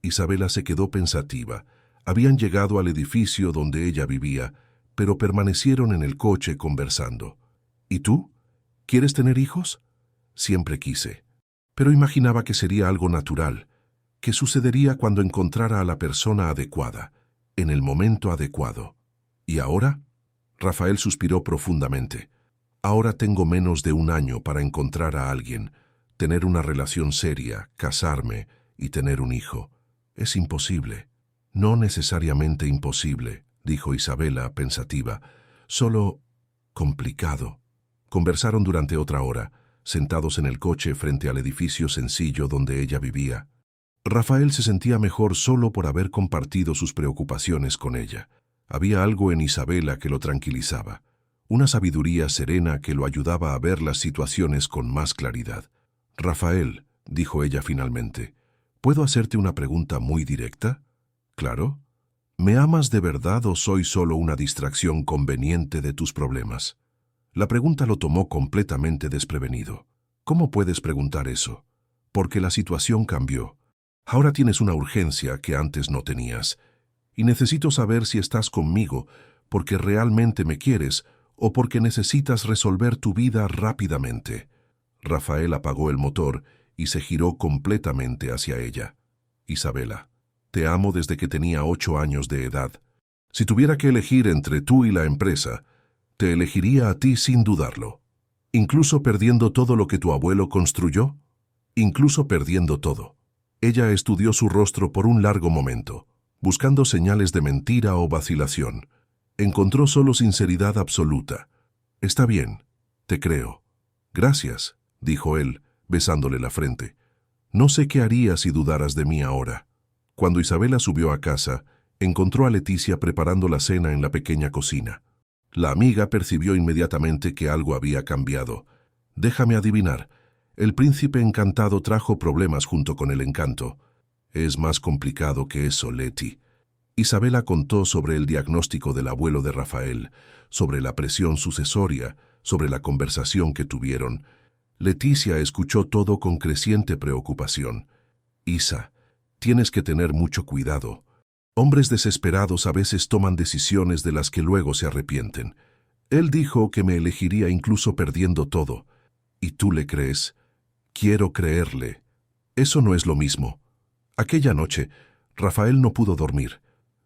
Isabela se quedó pensativa. Habían llegado al edificio donde ella vivía, pero permanecieron en el coche conversando. ¿Y tú? ¿Quieres tener hijos? Siempre quise. Pero imaginaba que sería algo natural, que sucedería cuando encontrara a la persona adecuada, en el momento adecuado. ¿Y ahora? Rafael suspiró profundamente. Ahora tengo menos de un año para encontrar a alguien, tener una relación seria, casarme y tener un hijo. Es imposible. No necesariamente imposible, dijo Isabela, pensativa. Solo complicado. Conversaron durante otra hora, sentados en el coche frente al edificio sencillo donde ella vivía. Rafael se sentía mejor solo por haber compartido sus preocupaciones con ella. Había algo en Isabela que lo tranquilizaba, una sabiduría serena que lo ayudaba a ver las situaciones con más claridad. Rafael, dijo ella finalmente, ¿puedo hacerte una pregunta muy directa? Claro. ¿Me amas de verdad o soy solo una distracción conveniente de tus problemas? La pregunta lo tomó completamente desprevenido. ¿Cómo puedes preguntar eso? Porque la situación cambió. Ahora tienes una urgencia que antes no tenías. Y necesito saber si estás conmigo porque realmente me quieres o porque necesitas resolver tu vida rápidamente. Rafael apagó el motor y se giró completamente hacia ella. Isabela, te amo desde que tenía 8 años de edad. Si tuviera que elegir entre tú y la empresa, te elegiría a ti sin dudarlo. Incluso perdiendo todo lo que tu abuelo construyó. Incluso perdiendo todo. Ella estudió su rostro por un largo momento, buscando señales de mentira o vacilación. Encontró solo sinceridad absoluta. Está bien, te creo. Gracias, dijo él, besándole la frente. No sé qué haría si dudaras de mí ahora. Cuando Isabela subió a casa, encontró a Leticia preparando la cena en la pequeña cocina. La amiga percibió inmediatamente que algo había cambiado. Déjame adivinar. El príncipe encantado trajo problemas junto con el encanto. Es más complicado que eso, Leti. Isabela contó sobre el diagnóstico del abuelo de Rafael, sobre la presión sucesoria, sobre la conversación que tuvieron. Leticia escuchó todo con creciente preocupación. Isa, tienes que tener mucho cuidado. Hombres desesperados a veces toman decisiones de las que luego se arrepienten. Él dijo que me elegiría incluso perdiendo todo. ¿Y tú le crees? Quiero creerle. Eso no es lo mismo. Aquella noche, Rafael no pudo dormir.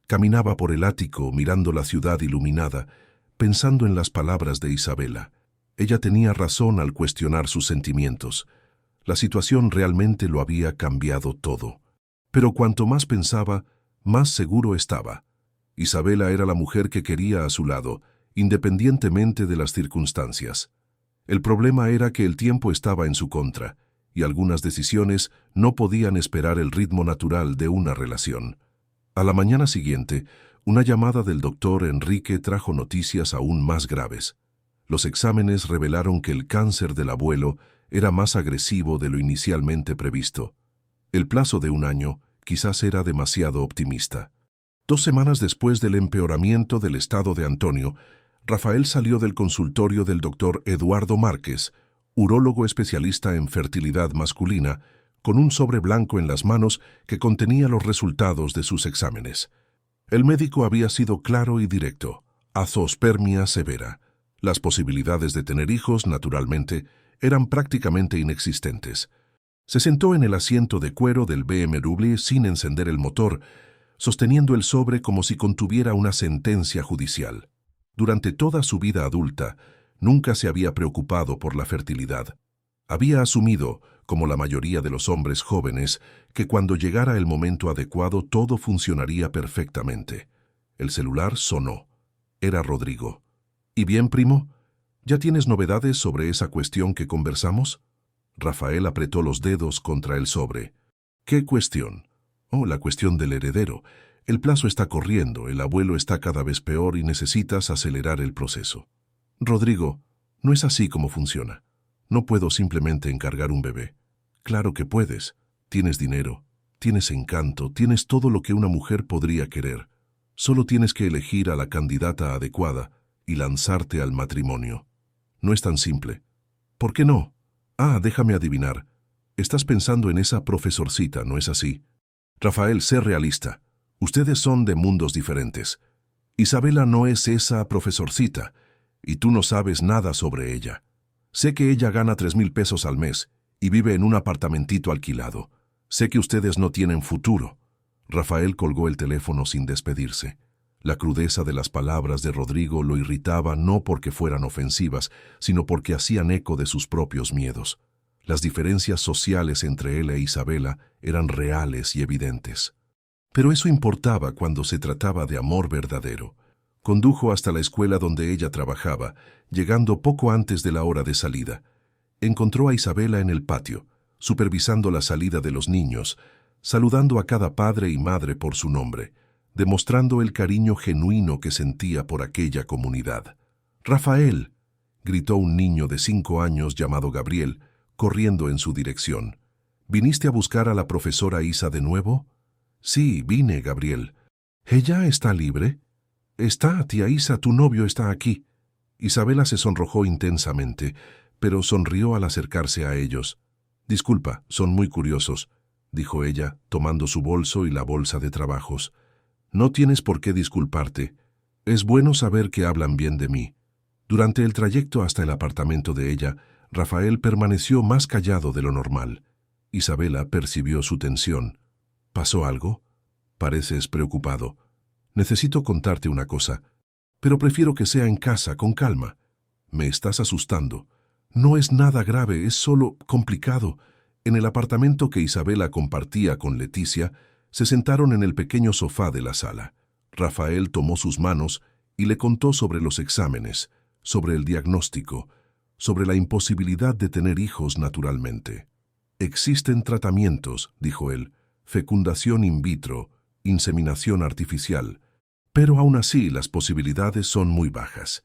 Caminaba por el ático mirando la ciudad iluminada, pensando en las palabras de Isabela. Ella tenía razón al cuestionar sus sentimientos. La situación realmente lo había cambiado todo. Pero cuanto más pensaba, más seguro estaba. Isabela era la mujer que quería a su lado, independientemente de las circunstancias. El problema era que el tiempo estaba en su contra, y algunas decisiones no podían esperar el ritmo natural de una relación. A la mañana siguiente, una llamada del doctor Enrique trajo noticias aún más graves. Los exámenes revelaron que el cáncer del abuelo era más agresivo de lo inicialmente previsto. El plazo de un año quizás era demasiado optimista. 2 semanas después del empeoramiento del estado de Antonio, Rafael salió del consultorio del doctor Eduardo Márquez, urólogo especialista en fertilidad masculina, con un sobre blanco en las manos que contenía los resultados de sus exámenes. El médico había sido claro y directo: azoospermia severa. Las posibilidades de tener hijos, naturalmente, eran prácticamente inexistentes. Se sentó en el asiento de cuero del BMW sin encender el motor, sosteniendo el sobre como si contuviera una sentencia judicial. Durante toda su vida adulta, nunca se había preocupado por la fertilidad. Había asumido, como la mayoría de los hombres jóvenes, que cuando llegara el momento adecuado todo funcionaría perfectamente. El celular sonó. Era Rodrigo. ¿Y bien, primo? ¿Ya tienes novedades sobre esa cuestión que conversamos? Rafael apretó los dedos contra el sobre. ¿Qué cuestión? Oh, la cuestión del heredero. El plazo está corriendo, el abuelo está cada vez peor y necesitas acelerar el proceso. Rodrigo, no es así como funciona. No puedo simplemente encargar un bebé. Claro que puedes. Tienes dinero, Tienes encanto, tienes todo lo que una mujer podría querer. Solo tienes que elegir a la candidata adecuada y lanzarte al matrimonio. No es tan simple. ¿Por qué no? Ah, déjame adivinar. Estás pensando en esa profesorcita, ¿no es así? Rafael, sé realista. Ustedes son de mundos diferentes. Isabela no es esa profesorcita, y tú no sabes nada sobre ella. Sé que ella gana 3,000 pesos al mes y vive en un apartamentito alquilado. Sé que ustedes no tienen futuro. Rafael colgó el teléfono sin despedirse. La crudeza de las palabras de Rodrigo lo irritaba no porque fueran ofensivas, sino porque hacían eco de sus propios miedos. Las diferencias sociales entre él e Isabela eran reales y evidentes. Pero eso importaba cuando se trataba de amor verdadero. Condujo hasta la escuela donde ella trabajaba, llegando poco antes de la hora de salida. Encontró a Isabela en el patio, supervisando la salida de los niños, saludando a cada padre y madre por su nombre, demostrando el cariño genuino que sentía por aquella comunidad. «Rafael», gritó un niño de 5 años llamado Gabriel, corriendo en su dirección. «¿Viniste a buscar a la profesora Isa de nuevo?» «Sí, vine, Gabriel». «¿Ella está libre?» «Está, tía Isa, tu novio está aquí». Isabela se sonrojó intensamente, pero sonrió al acercarse a ellos. «Disculpa, son muy curiosos», dijo ella, tomando su bolso y la bolsa de trabajos. «No tienes por qué disculparte. Es bueno saber que hablan bien de mí». Durante el trayecto hasta el apartamento de ella, Rafael permaneció más callado de lo normal. Isabela percibió su tensión. «¿Pasó algo? Pareces preocupado. Necesito contarte una cosa, pero prefiero que sea en casa, con calma. Me estás asustando. No es nada grave, es solo complicado». En el apartamento que Isabela compartía con Leticia, se sentaron en el pequeño sofá de la sala. Rafael tomó sus manos y le contó sobre los exámenes, sobre el diagnóstico, sobre la imposibilidad de tener hijos naturalmente. «Existen tratamientos», dijo él, «fecundación in vitro, inseminación artificial, pero aún así las posibilidades son muy bajas».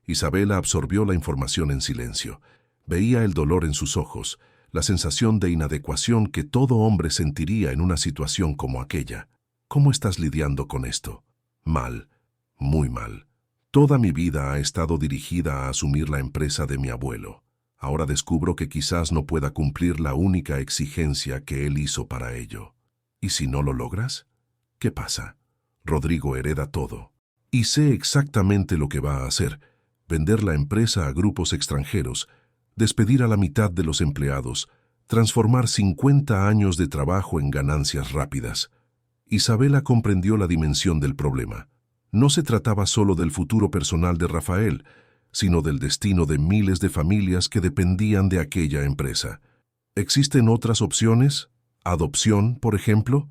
Isabela absorbió la información en silencio. Veía el dolor en sus ojos, la sensación de inadecuación que todo hombre sentiría en una situación como aquella. «¿Cómo estás lidiando con esto?» «Mal, muy mal. Toda mi vida ha estado dirigida a asumir la empresa de mi abuelo. Ahora descubro que quizás no pueda cumplir la única exigencia que él hizo para ello. ¿Y si no lo logras? ¿Qué pasa? Rodrigo hereda todo. Y sé exactamente lo que va a hacer: vender la empresa a grupos extranjeros, despedir a la mitad de los empleados, transformar 50 años de trabajo en ganancias rápidas». Isabela comprendió la dimensión del problema. No se trataba solo del futuro personal de Rafael, sino del destino de miles de familias que dependían de aquella empresa. ¿Existen otras opciones? ¿Adopción, por ejemplo?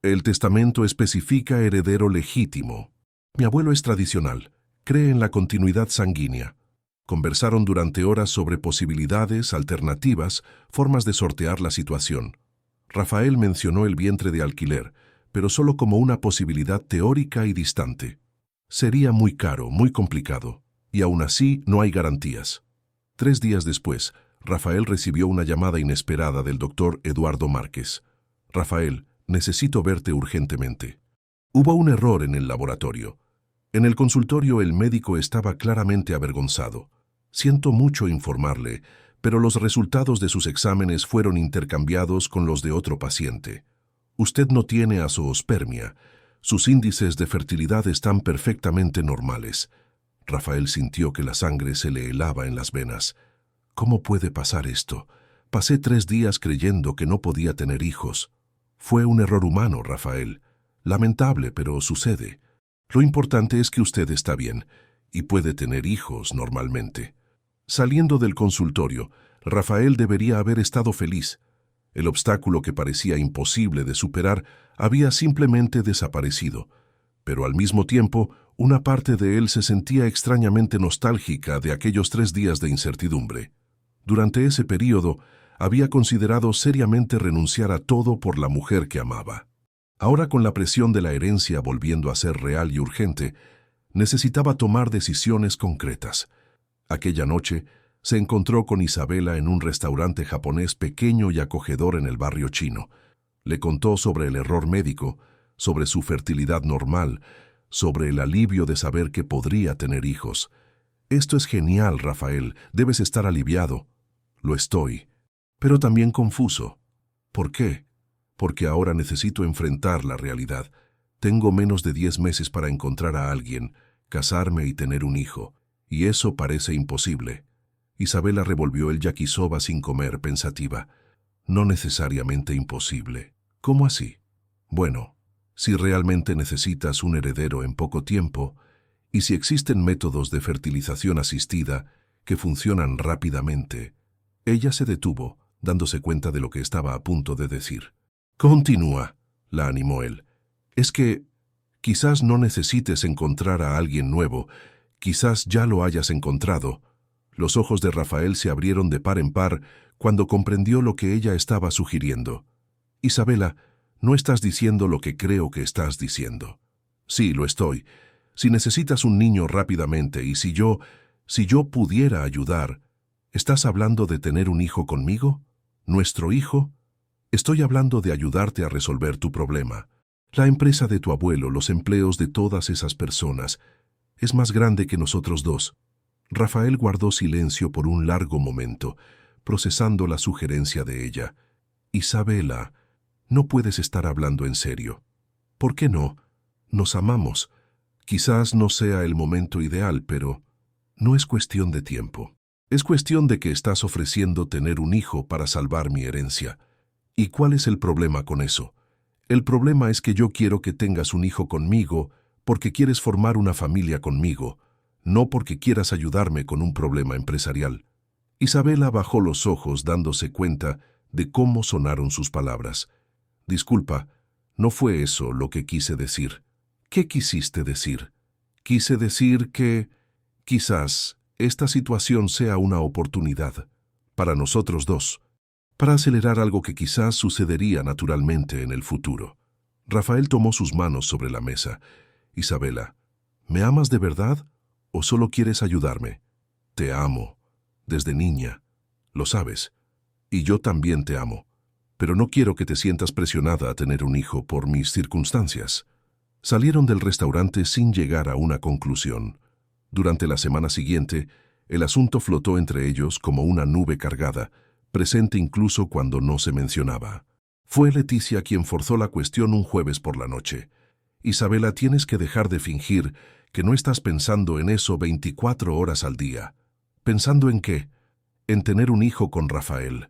El testamento especifica heredero legítimo. Mi abuelo es tradicional, cree en la continuidad sanguínea. Conversaron durante horas sobre posibilidades, alternativas, formas de sortear la situación. Rafael mencionó el vientre de alquiler, pero solo como una posibilidad teórica y distante. Sería muy caro, muy complicado, y aún así no hay garantías. 3 días después, Rafael recibió una llamada inesperada del doctor Eduardo Márquez. «Rafael, necesito verte urgentemente». Hubo un error en el laboratorio. En el consultorio el médico estaba claramente avergonzado. «Siento mucho informarle, pero los resultados de sus exámenes fueron intercambiados con los de otro paciente. Usted no tiene azoospermia. Sus índices de fertilidad están perfectamente normales». Rafael sintió que la sangre se le helaba en las venas. «¿Cómo puede pasar esto? Pasé 3 días creyendo que no podía tener hijos». «Fue un error humano, Rafael. Lamentable, pero sucede. Lo importante es que usted está bien y puede tener hijos normalmente». Saliendo del consultorio, Rafael debería haber estado feliz. El obstáculo que parecía imposible de superar había simplemente desaparecido, pero al mismo tiempo, una parte de él se sentía extrañamente nostálgica de aquellos 3 días de incertidumbre. Durante ese período, había considerado seriamente renunciar a todo por la mujer que amaba. Ahora, con la presión de la herencia volviendo a ser real y urgente, necesitaba tomar decisiones concretas. Aquella noche, se encontró con Isabela en un restaurante japonés pequeño y acogedor en el barrio chino. Le contó sobre el error médico, sobre su fertilidad normal, sobre el alivio de saber que podría tener hijos. Esto es genial, Rafael, debes estar aliviado. Lo estoy, pero también confuso. ¿Por qué? Porque ahora necesito enfrentar la realidad. Tengo menos de 10 meses para encontrar a alguien, casarme y tener un hijo, y eso parece imposible. Isabela revolvió el yakisoba sin comer, pensativa. No necesariamente imposible. ¿Cómo así? Bueno, si realmente necesitas un heredero en poco tiempo, y si existen métodos de fertilización asistida que funcionan rápidamente. Ella se detuvo, dándose cuenta de lo que estaba a punto de decir. Continúa, la animó él. Es que quizás no necesites encontrar a alguien nuevo, quizás ya lo hayas encontrado. Los ojos de Rafael se abrieron de par en par cuando comprendió lo que ella estaba sugiriendo. Isabela, no estás diciendo lo que creo que estás diciendo. Sí, lo estoy. Si necesitas un niño rápidamente y si yo pudiera ayudar, ¿estás hablando de tener un hijo conmigo? ¿Nuestro hijo? Estoy hablando de ayudarte a resolver tu problema. La empresa de tu abuelo, los empleos de todas esas personas, es más grande que nosotros dos. Rafael guardó silencio por un largo momento, procesando la sugerencia de ella. Isabela, no puedes estar hablando en serio. ¿Por qué no? Nos amamos. Quizás no sea el momento ideal, pero no es cuestión de tiempo. Es cuestión de que estás ofreciendo tener un hijo para salvar mi herencia. ¿Y cuál es el problema con eso? El problema es que yo quiero que tengas un hijo conmigo porque quieres formar una familia conmigo, no porque quieras ayudarme con un problema empresarial. Isabela bajó los ojos dándose cuenta de cómo sonaron sus palabras. Disculpa, no fue eso lo que quise decir. ¿Qué quisiste decir? Quise decir que quizás esta situación sea una oportunidad para nosotros dos, para acelerar algo que quizás sucedería naturalmente en el futuro. Rafael tomó sus manos sobre la mesa. Isabela, ¿me amas de verdad o solo quieres ayudarme? Te amo, desde niña, lo sabes, y yo también te amo, pero no quiero que te sientas presionada a tener un hijo por mis circunstancias. Salieron del restaurante sin llegar a una conclusión. Durante la semana siguiente, el asunto flotó entre ellos como una nube cargada, presente incluso cuando no se mencionaba. Fue Leticia quien forzó la cuestión un jueves por la noche. Isabela, tienes que dejar de fingir que no estás pensando en eso 24 horas al día. ¿Pensando en qué? En tener un hijo con Rafael.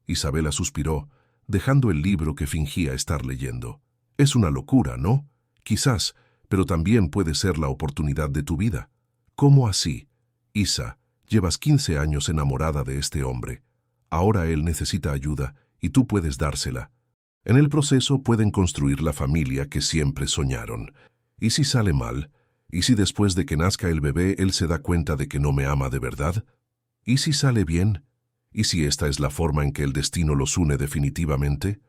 Isabela suspiró, dejando el libro que fingía estar leyendo. Es una locura, ¿no? Quizás, pero también puede ser la oportunidad de tu vida. ¿Cómo así? Isa, llevas 15 años enamorada de este hombre. Ahora él necesita ayuda y tú puedes dársela. En el proceso pueden construir la familia que siempre soñaron. ¿Y si sale mal? ¿Y si después de que nazca el bebé él se da cuenta de que no me ama de verdad? ¿Y si sale bien? ¿Y si esta es la forma en que el destino los une definitivamente?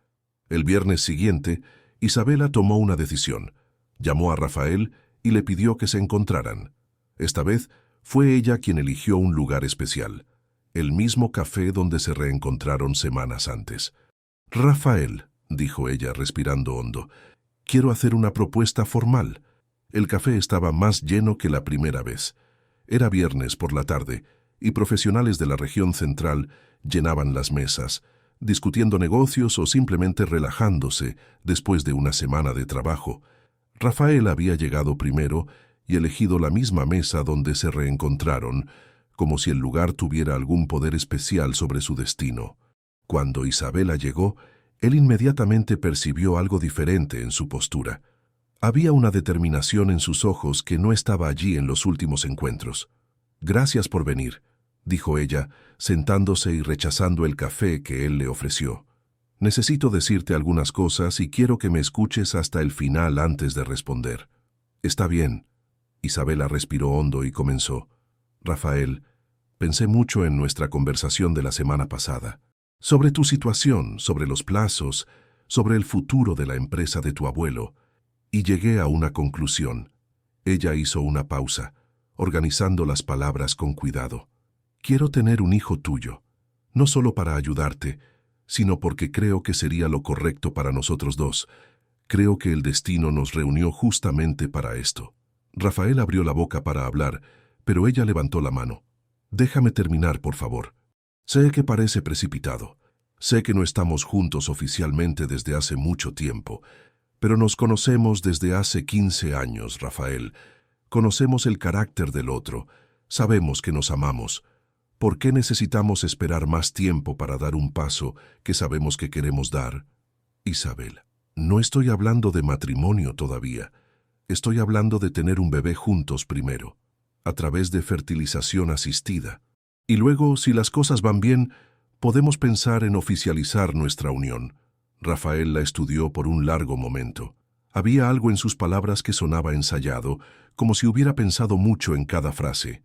El viernes siguiente, Isabela tomó una decisión. Llamó a Rafael y le pidió que se encontraran. Esta vez fue ella quien eligió un lugar especial, el mismo café donde se reencontraron semanas antes. Rafael, dijo ella respirando hondo, quiero hacer una propuesta formal. El café estaba más lleno que la primera vez. Era viernes por la tarde y profesionales de la región central llenaban las mesas, discutiendo negocios o simplemente relajándose después de una semana de trabajo. Rafael había llegado primero y elegido la misma mesa donde se reencontraron, como si el lugar tuviera algún poder especial sobre su destino. Cuando Isabela llegó, él inmediatamente percibió algo diferente en su postura. Había una determinación en sus ojos que no estaba allí en los últimos encuentros. «Gracias por venir», dijo ella, sentándose y rechazando el café que él le ofreció. «Necesito decirte algunas cosas y quiero que me escuches hasta el final antes de responder». «Está bien». Isabela respiró hondo y comenzó. «Rafael, pensé mucho en nuestra conversación de la semana pasada. Sobre tu situación, sobre los plazos, sobre el futuro de la empresa de tu abuelo. Y llegué a una conclusión». Ella hizo una pausa, organizando las palabras con cuidado. «Quiero tener un hijo tuyo, no solo para ayudarte, sino porque creo que sería lo correcto para nosotros dos. Creo que el destino nos reunió justamente para esto. Rafael abrió la boca para hablar, pero ella levantó la mano. Déjame terminar, por favor. Sé que parece precipitado. Sé que no estamos juntos oficialmente desde hace mucho tiempo, pero nos conocemos desde hace 15 años, Rafael. Conocemos el carácter del otro. Sabemos que nos amamos. ¿Por qué necesitamos esperar más tiempo para dar un paso que sabemos que queremos dar? Isabel, no estoy hablando de matrimonio todavía. Estoy hablando de tener un bebé juntos primero, a través de fertilización asistida. Y luego, si las cosas van bien, podemos pensar en oficializar nuestra unión. Rafael la estudió por un largo momento. Había algo en sus palabras que sonaba ensayado, como si hubiera pensado mucho en cada frase.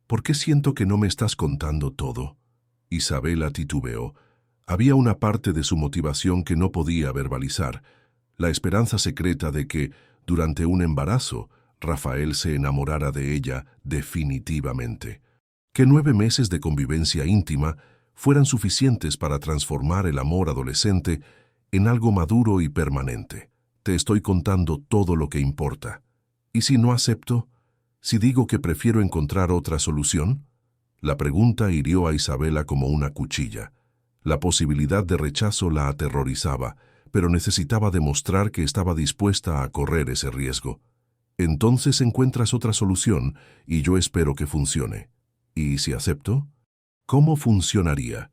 ¿Por qué siento que no me estás contando todo? Isabela titubeó. Había una parte de su motivación que no podía verbalizar, la esperanza secreta de que, durante un embarazo, Rafael se enamorara de ella definitivamente. Que 9 meses de convivencia íntima fueran suficientes para transformar el amor adolescente en algo maduro y permanente. Te estoy contando todo lo que importa. ¿Y si no acepto? ¿Si digo que prefiero encontrar otra solución? La pregunta hirió a Isabela como una cuchilla. La posibilidad de rechazo la aterrorizaba, pero necesitaba demostrar que estaba dispuesta a correr ese riesgo. Entonces encuentras otra solución y yo espero que funcione. ¿Y si acepto? ¿Cómo funcionaría?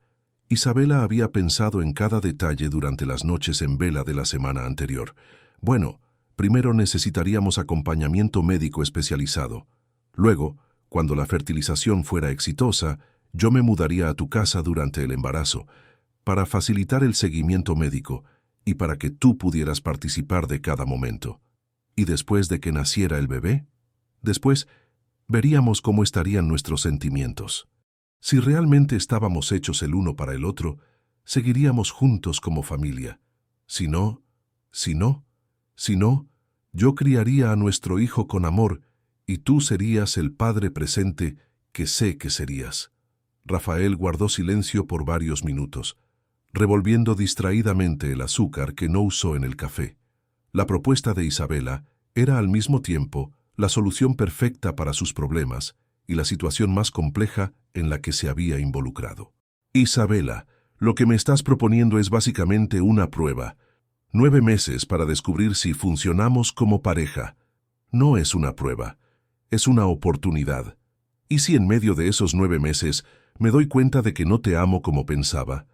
Isabela había pensado en cada detalle durante las noches en vela de la semana anterior. Bueno, primero necesitaríamos acompañamiento médico especializado. Luego, cuando la fertilización fuera exitosa, yo me mudaría a tu casa durante el embarazo, para facilitar el seguimiento médico y para que tú pudieras participar de cada momento. ¿Y después de que naciera el bebé? Después, veríamos cómo estarían nuestros sentimientos. Si realmente estábamos hechos el uno para el otro, seguiríamos juntos como familia. Si no, yo criaría a nuestro hijo con amor y tú serías el padre presente que sé que serías. Rafael guardó silencio por varios minutos, revolviendo distraídamente el azúcar que no usó en el café. La propuesta de Isabela era al mismo tiempo la solución perfecta para sus problemas y la situación más compleja en la que se había involucrado. Isabela, lo que me estás proponiendo es básicamente una prueba. 9 meses para descubrir si funcionamos como pareja. No es una prueba, es una oportunidad. ¿Y si en medio de esos 9 meses me doy cuenta de que no te amo como pensaba?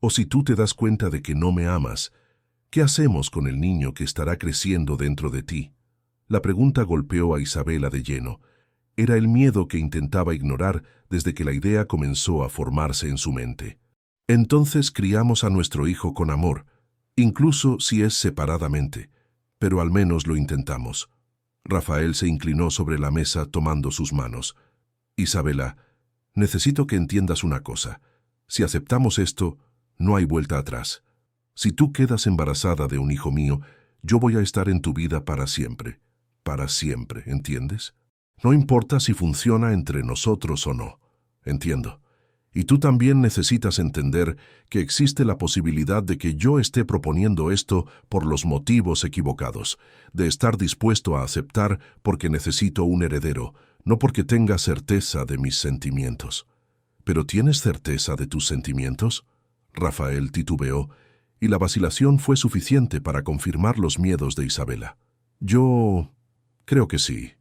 ¿O si tú te das cuenta de que no me amas? ¿Qué hacemos con el niño que estará creciendo dentro de ti? La pregunta golpeó a Isabela de lleno. Era el miedo que intentaba ignorar desde que la idea comenzó a formarse en su mente. Entonces criamos a nuestro hijo con amor, incluso si es separadamente, pero al menos lo intentamos. Rafael se inclinó sobre la mesa tomando sus manos. Isabela, necesito que entiendas una cosa. Si aceptamos esto, no hay vuelta atrás. Si tú quedas embarazada de un hijo mío, yo voy a estar en tu vida para siempre. Para siempre, ¿entiendes? No importa si funciona entre nosotros o no. Entiendo. Y tú también necesitas entender que existe la posibilidad de que yo esté proponiendo esto por los motivos equivocados, de estar dispuesto a aceptar porque necesito un heredero, no porque tenga certeza de mis sentimientos. ¿Pero tienes certeza de tus sentimientos? Rafael titubeó, y la vacilación fue suficiente para confirmar los miedos de Isabela. Yo creo que sí.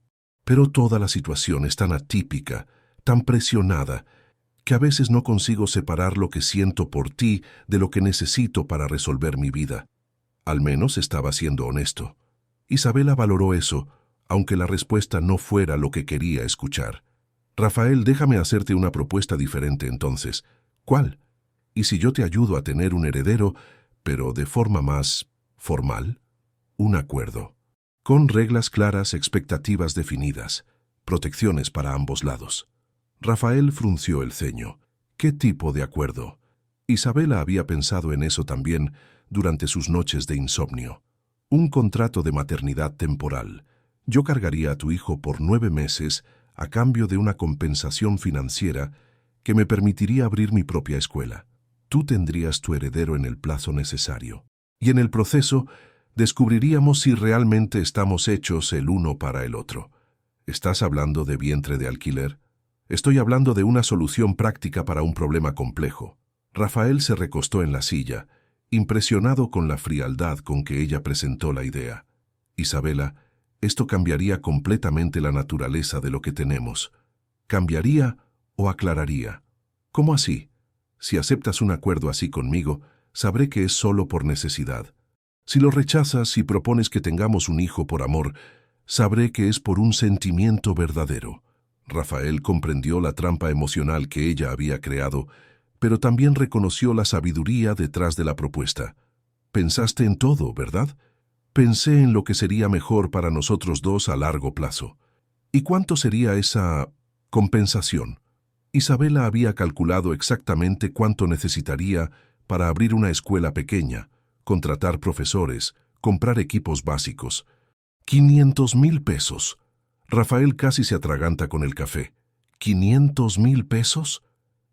Pero toda la situación es tan atípica, tan presionada, que a veces no consigo separar lo que siento por ti de lo que necesito para resolver mi vida. Al menos estaba siendo honesto. Isabela valoró eso, aunque la respuesta no fuera lo que quería escuchar. Rafael, déjame hacerte una propuesta diferente entonces. ¿Cuál? ¿Y si yo te ayudo a tener un heredero, pero de forma más formal? Un acuerdo. Con reglas claras, expectativas definidas, protecciones para ambos lados. Rafael frunció el ceño. ¿Qué tipo de acuerdo? Isabela había pensado en eso también durante sus noches de insomnio. Un contrato de maternidad temporal. Yo cargaría a tu hijo por 9 meses a cambio de una compensación financiera que me permitiría abrir mi propia escuela. tú tendrías tu heredero en el plazo necesario. Y en el proceso, descubriríamos si realmente estamos hechos el uno para el otro. ¿Estás hablando de vientre de alquiler? Estoy hablando de una solución práctica para un problema complejo. Rafael se recostó en la silla, impresionado con la frialdad con que ella presentó la idea. Isabela, esto cambiaría completamente la naturaleza de lo que tenemos. ¿Cambiaría o aclararía? ¿Cómo así? Si aceptas un acuerdo así conmigo, sabré que es solo por necesidad. Si lo rechazas y propones que tengamos un hijo por amor, sabré que es por un sentimiento verdadero. Rafael comprendió la trampa emocional que ella había creado, pero también reconoció la sabiduría detrás de la propuesta. Pensaste en todo, ¿verdad? Pensé en lo que sería mejor para nosotros dos a largo plazo. ¿Y cuánto sería esa compensación? Isabela había calculado exactamente cuánto necesitaría para abrir una escuela pequeña, contratar profesores, comprar equipos básicos. 500,000 pesos. Rafael casi se atraganta con el café. ¿500,000 pesos?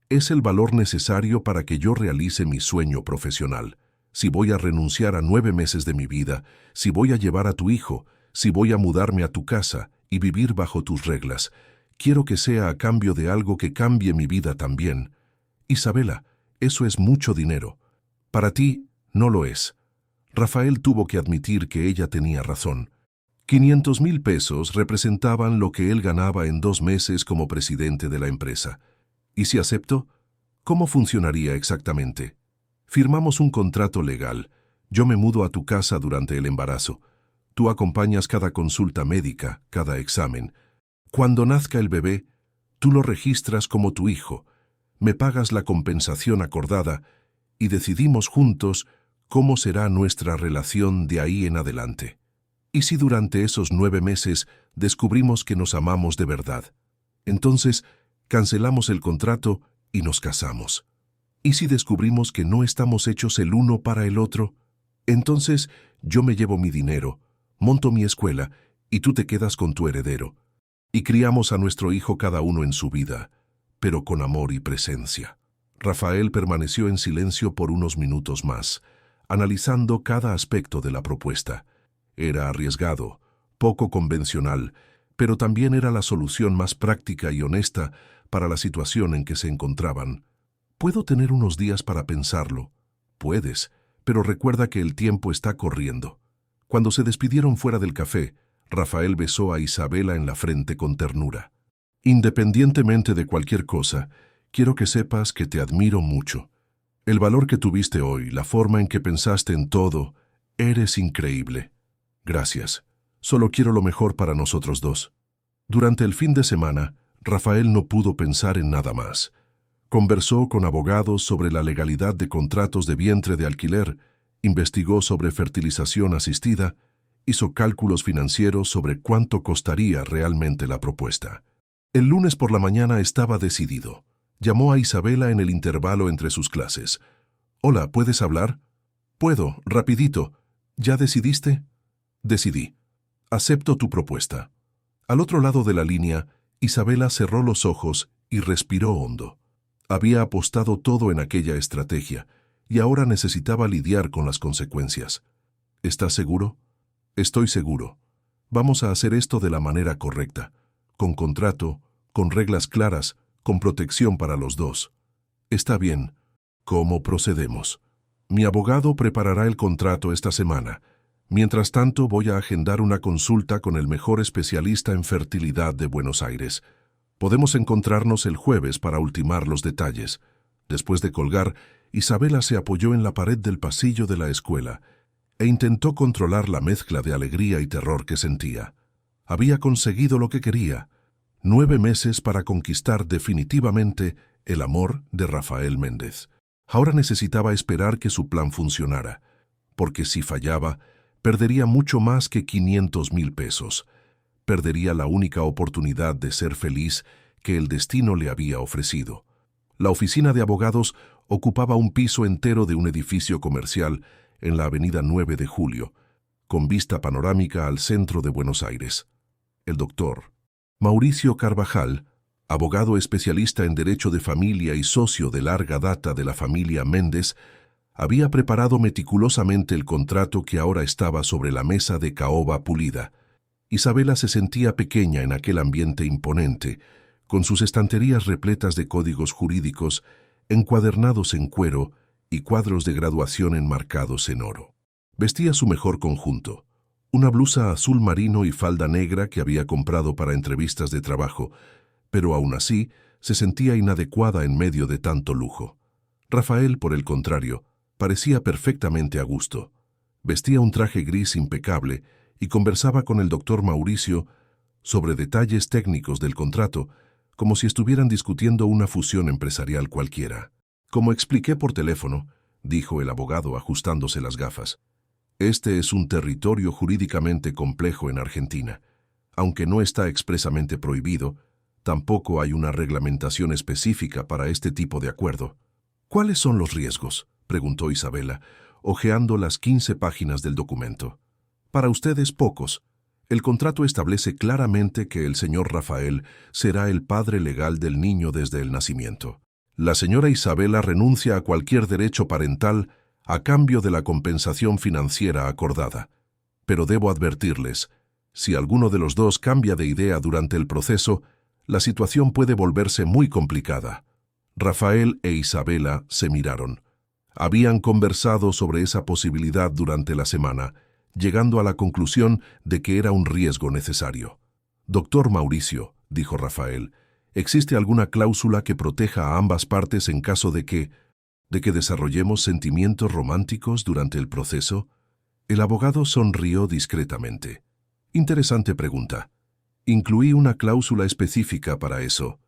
Es el valor necesario para que yo realice mi sueño profesional. Si voy a renunciar a 9 meses de mi vida, si voy a llevar a tu hijo, si voy a mudarme a tu casa y vivir bajo tus reglas, quiero que sea a cambio de algo que cambie mi vida también. Isabela, eso es mucho dinero. Para ti, no lo es. Rafael tuvo que admitir que ella tenía razón. 500,000 pesos representaban lo que él ganaba en 2 meses como presidente de la empresa. ¿Y si acepto? ¿Cómo funcionaría exactamente? Firmamos un contrato legal. Yo me mudo a tu casa durante el embarazo. Tú acompañas cada consulta médica, cada examen. Cuando nazca el bebé, tú lo registras como tu hijo. Me pagas la compensación acordada y decidimos juntos cómo será nuestra relación de ahí en adelante. ¿Y si durante esos 9 meses descubrimos que nos amamos de verdad? Entonces, cancelamos el contrato y nos casamos. ¿Y si descubrimos que no estamos hechos el uno para el otro? Entonces, yo me llevo mi dinero, monto mi escuela y tú te quedas con tu heredero. Y criamos a nuestro hijo cada uno en su vida, pero con amor y presencia. Rafael permaneció en silencio por unos minutos más, analizando cada aspecto de la propuesta. Era arriesgado, poco convencional, pero también era la solución más práctica y honesta para la situación en que se encontraban. ¿Puedo tener unos días para pensarlo? Puedes, pero recuerda que el tiempo está corriendo. Cuando se despidieron fuera del café, Rafael besó a Isabela en la frente con ternura. Independientemente de cualquier cosa, quiero que sepas que te admiro mucho. El valor que tuviste hoy, la forma en que pensaste en todo, eres increíble. Gracias. Solo quiero lo mejor para nosotros dos. Durante el fin de semana, Rafael no pudo pensar en nada más. Conversó con abogados sobre la legalidad de contratos de vientre de alquiler, investigó sobre fertilización asistida, hizo cálculos financieros sobre cuánto costaría realmente la propuesta. El lunes por la mañana estaba decidido. Llamó a Isabela en el intervalo entre sus clases. «Hola, ¿puedes hablar?» «Puedo, rapidito. ¿Ya decidiste?» «Decidí. Acepto tu propuesta». Al otro lado de la línea, Isabela cerró los ojos y respiró hondo. Había apostado todo en aquella estrategia y ahora necesitaba lidiar con las consecuencias. ¿Estás seguro? Estoy seguro. Vamos a hacer esto de la manera correcta, con contrato, con reglas claras, con protección para los dos. Está bien. ¿Cómo procedemos? Mi abogado preparará el contrato esta semana. Mientras tanto, voy a agendar una consulta con el mejor especialista en fertilidad de Buenos Aires. Podemos encontrarnos el jueves para ultimar los detalles. Después de colgar, Isabela se apoyó en la pared del pasillo de la escuela e intentó controlar la mezcla de alegría y terror que sentía. Había conseguido lo que quería. 9 meses para conquistar definitivamente el amor de Rafael Méndez. Ahora necesitaba esperar que su plan funcionara, porque si fallaba, perdería mucho más que 500,000 pesos. Perdería la única oportunidad de ser feliz que el destino le había ofrecido. La oficina de abogados ocupaba un piso entero de un edificio comercial en la avenida 9 de Julio, con vista panorámica al centro de Buenos Aires. El doctor Mauricio Carvajal abogado especialista en derecho de familia y socio de larga data de la familia Méndez, había preparado meticulosamente el contrato que ahora estaba sobre la mesa de caoba pulida. Isabela se sentía pequeña en aquel ambiente imponente, con sus estanterías repletas de códigos jurídicos, encuadernados en cuero y cuadros de graduación enmarcados en oro. Vestía su mejor conjunto, una blusa azul marino y falda negra que había comprado para entrevistas de trabajo, pero aún así se sentía inadecuada en medio de tanto lujo. Rafael, por el contrario, parecía perfectamente a gusto. Vestía un traje gris impecable y conversaba con el doctor Mauricio sobre detalles técnicos del contrato, como si estuvieran discutiendo una fusión empresarial cualquiera. Como expliqué por teléfono, dijo el abogado ajustándose las gafas, este es un territorio jurídicamente complejo en Argentina. Aunque no está expresamente prohibido, tampoco hay una reglamentación específica para este tipo de acuerdo. ¿Cuáles son los riesgos?, preguntó Isabela, hojeando las 15 páginas del documento. Para ustedes pocos. El contrato establece claramente que el señor Rafael será el padre legal del niño desde el nacimiento. La señora Isabela renuncia a cualquier derecho parental a cambio de la compensación financiera acordada. Pero debo advertirles, si alguno de los dos cambia de idea durante el proceso, la situación puede volverse muy complicada. Rafael e Isabela se miraron. Habían conversado sobre esa posibilidad durante la semana, llegando a la conclusión de que era un riesgo necesario. Doctor Mauricio, dijo Rafael, ¿existe alguna cláusula que proteja a ambas partes en caso de que desarrollemos sentimientos románticos durante el proceso? El abogado sonrió discretamente. Interesante pregunta. Incluí una cláusula específica para eso.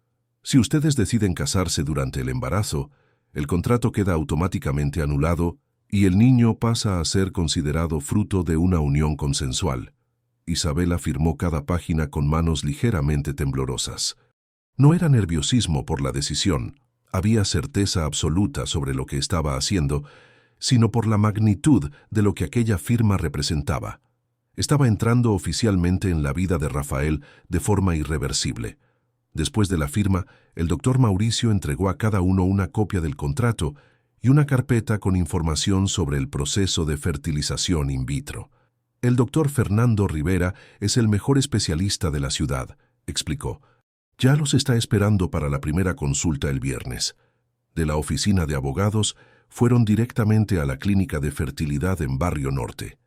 Si ustedes deciden casarse durante el embarazo, el contrato queda automáticamente anulado y el niño pasa a ser considerado fruto de una unión consensual. Isabela firmó cada página con manos ligeramente temblorosas. No era nerviosismo por la decisión, había certeza absoluta sobre lo que estaba haciendo, sino por la magnitud de lo que aquella firma representaba. Estaba entrando oficialmente en la vida de Rafael de forma irreversible. Después de la firma, el doctor Mauricio entregó a cada uno una copia del contrato y una carpeta con información sobre el proceso de fertilización in vitro. El doctor Fernando Rivera es el mejor especialista de la ciudad, explicó. Ya los está esperando para la primera consulta el viernes. De la oficina de abogados, fueron directamente a la clínica de fertilidad en Barrio Norte.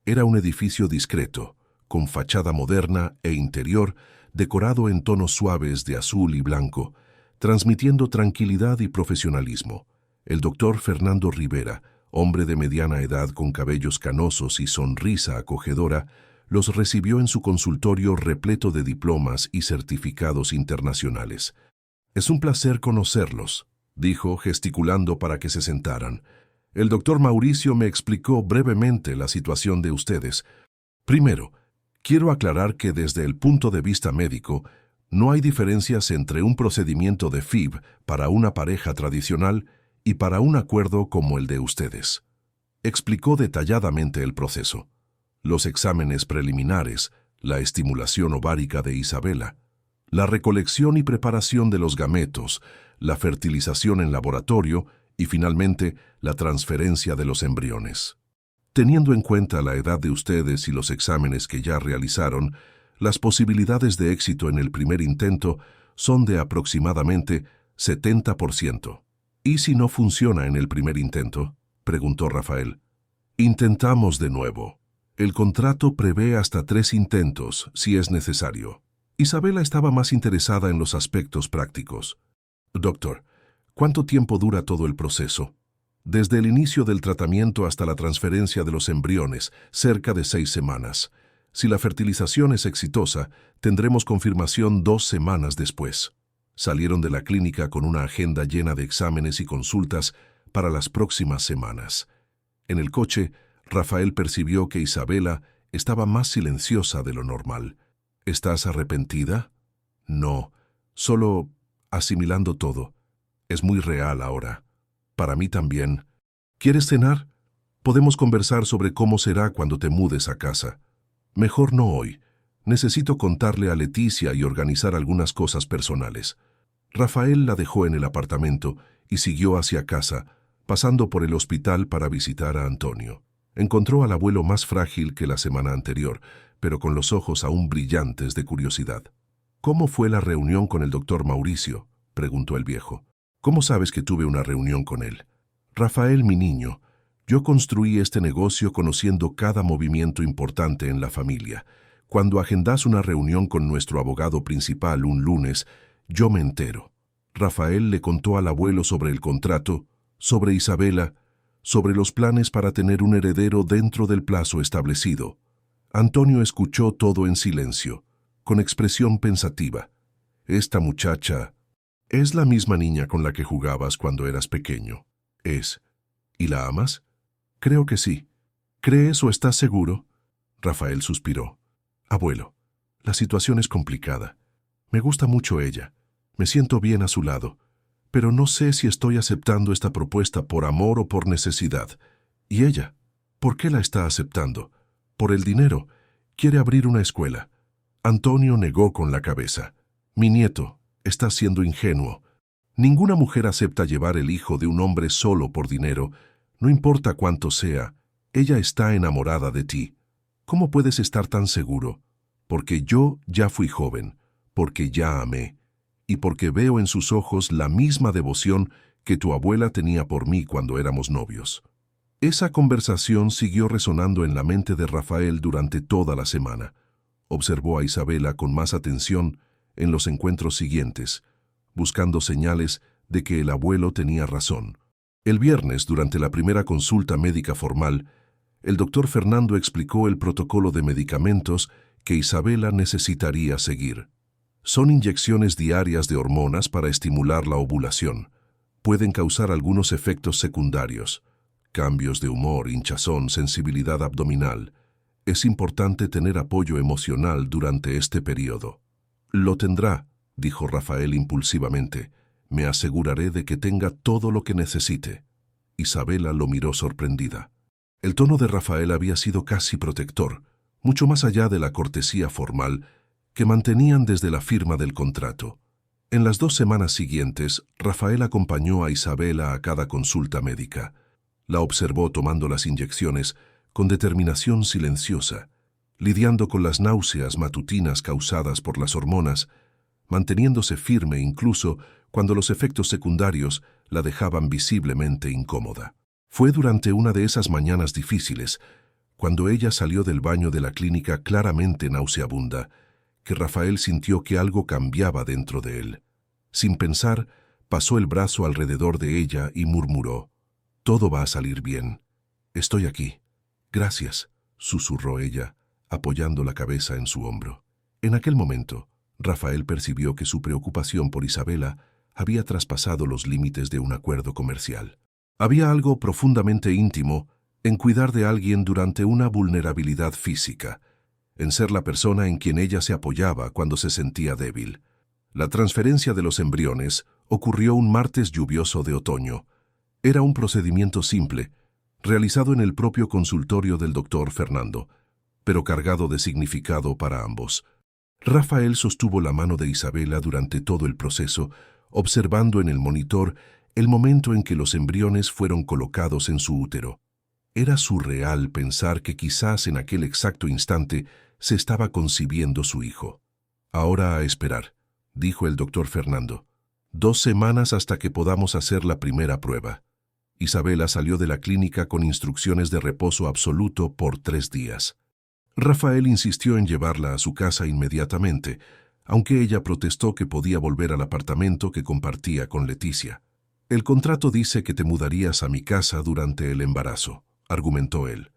Era un edificio discreto, con fachada moderna e interior decorado en tonos suaves de azul y blanco, transmitiendo tranquilidad y profesionalismo. El doctor Fernando Rivera, hombre de mediana edad con cabellos canosos y sonrisa acogedora, los recibió en su consultorio repleto de diplomas y certificados internacionales. «Es un placer conocerlos», dijo, gesticulando para que se sentaran. «El doctor Mauricio me explicó brevemente la situación de ustedes. Primero, quiero aclarar que desde el punto de vista médico, no hay diferencias entre un procedimiento de FIV para una pareja tradicional y para un acuerdo como el de ustedes». Explicó detalladamente el proceso. Los exámenes preliminares, la estimulación ovárica de Isabela, la recolección y preparación de los gametos, la fertilización en laboratorio y, finalmente, la transferencia de los embriones. Teniendo en cuenta la edad de ustedes y los exámenes que ya realizaron, las posibilidades de éxito en el primer intento son de aproximadamente 70%. ¿Y si no funciona en el primer intento?, preguntó Rafael. Intentamos de nuevo. El contrato prevé hasta 3 intentos, si es necesario. Isabela estaba más interesada en los aspectos prácticos. Doctor, ¿cuánto tiempo dura todo el proceso? Desde el inicio del tratamiento hasta la transferencia de los embriones, cerca de 6 semanas. Si la fertilización es exitosa, tendremos confirmación 2 semanas después. Salieron de la clínica con una agenda llena de exámenes y consultas para las próximas semanas. En el coche, Rafael percibió que Isabela estaba más silenciosa de lo normal. ¿Estás arrepentida? No, solo asimilando todo. Es muy real ahora. Para mí también. ¿Quieres cenar? Podemos conversar sobre cómo será cuando te mudes a casa. Mejor no hoy. Necesito contarle a Leticia y organizar algunas cosas personales. Rafael la dejó en el apartamento y siguió hacia casa, pasando por el hospital para visitar a Antonio. Encontró al abuelo más frágil que la semana anterior, pero con los ojos aún brillantes de curiosidad. «¿Cómo fue la reunión con el doctor Mauricio?», preguntó el viejo. «¿Cómo sabes que tuve una reunión con él?». «Rafael, mi niño, yo construí este negocio conociendo cada movimiento importante en la familia. Cuando agendas una reunión con nuestro abogado principal un lunes, yo me entero». Rafael le contó al abuelo sobre el contrato, sobre Isabela, sobre los planes para tener un heredero dentro del plazo establecido. Antonio escuchó todo en silencio, con expresión pensativa. «Esta muchacha es la misma niña con la que jugabas cuando eras pequeño». «Es. ¿Y la amas?». «Creo que sí». «¿Crees o estás seguro?». Rafael suspiró. «Abuelo, la situación es complicada. Me gusta mucho ella. Me siento bien a su lado. Pero no sé si estoy aceptando esta propuesta por amor o por necesidad. ¿Y ella? ¿Por qué la está aceptando? Por el dinero. Quiere abrir una escuela». Antonio negó con la cabeza. «Mi nieto, estás siendo ingenuo. Ninguna mujer acepta llevar el hijo de un hombre solo por dinero, no importa cuánto sea. Ella está enamorada de ti. ¿Cómo puedes estar tan seguro? Porque yo ya fui joven, porque ya amé, y porque veo en sus ojos la misma devoción que tu abuela tenía por mí cuando éramos novios». Esa conversación siguió resonando en la mente de Rafael durante toda la semana. Observó a Isabela con más atención en los encuentros siguientes, buscando señales de que el abuelo tenía razón. El viernes, durante la primera consulta médica formal, el doctor Fernando explicó el protocolo de medicamentos que Isabela necesitaría seguir. Son inyecciones diarias de hormonas para estimular la ovulación. Pueden causar algunos efectos secundarios: cambios de humor, hinchazón, sensibilidad abdominal. Es importante tener apoyo emocional durante este periodo. «Lo tendrá», dijo Rafael impulsivamente. «Me aseguraré de que tenga todo lo que necesite». Isabela lo miró sorprendida. El tono de Rafael había sido casi protector, mucho más allá de la cortesía formal que mantenían desde la firma del contrato. En las 2 semanas siguientes, Rafael acompañó a Isabela a cada consulta médica. La observó tomando las inyecciones con determinación silenciosa, lidiando con las náuseas matutinas causadas por las hormonas, manteniéndose firme incluso cuando los efectos secundarios la dejaban visiblemente incómoda. Fue durante una de esas mañanas difíciles, cuando ella salió del baño de la clínica claramente nauseabunda, que Rafael sintió que algo cambiaba dentro de él. Sin pensar, pasó el brazo alrededor de ella y murmuró: «Todo va a salir bien. Estoy aquí». «Gracias», susurró ella, apoyando la cabeza en su hombro. En aquel momento, Rafael percibió que su preocupación por Isabela había traspasado los límites de un acuerdo comercial. Había algo profundamente íntimo en cuidar de alguien durante una vulnerabilidad física, en ser la persona en quien ella se apoyaba cuando se sentía débil. La transferencia de los embriones ocurrió un martes lluvioso de otoño. Era un procedimiento simple, realizado en el propio consultorio del doctor Fernando, pero cargado de significado para ambos. Rafael sostuvo la mano de Isabela durante todo el proceso, observando en el monitor el momento en que los embriones fueron colocados en su útero. Era surreal pensar que quizás en aquel exacto instante se estaba concibiendo su hijo. «Ahora a esperar», dijo el doctor Fernando. «2 semanas hasta que podamos hacer la primera prueba». Isabela salió de la clínica con instrucciones de reposo absoluto por 3 días. Rafael insistió en llevarla a su casa inmediatamente, aunque ella protestó que podía volver al apartamento que compartía con Leticia. «El contrato dice que te mudarías a mi casa durante el embarazo», argumentó él.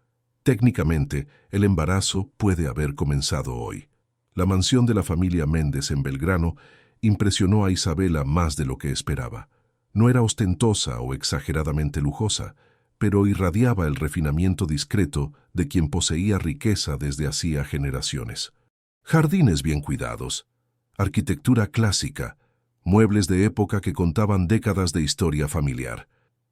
«Técnicamente, el embarazo puede haber comenzado hoy». La mansión de la familia Méndez en Belgrano impresionó a Isabela más de lo que esperaba. No era ostentosa o exageradamente lujosa, pero irradiaba el refinamiento discreto de quien poseía riqueza desde hacía generaciones. Jardines bien cuidados, arquitectura clásica, muebles de época que contaban décadas de historia familiar.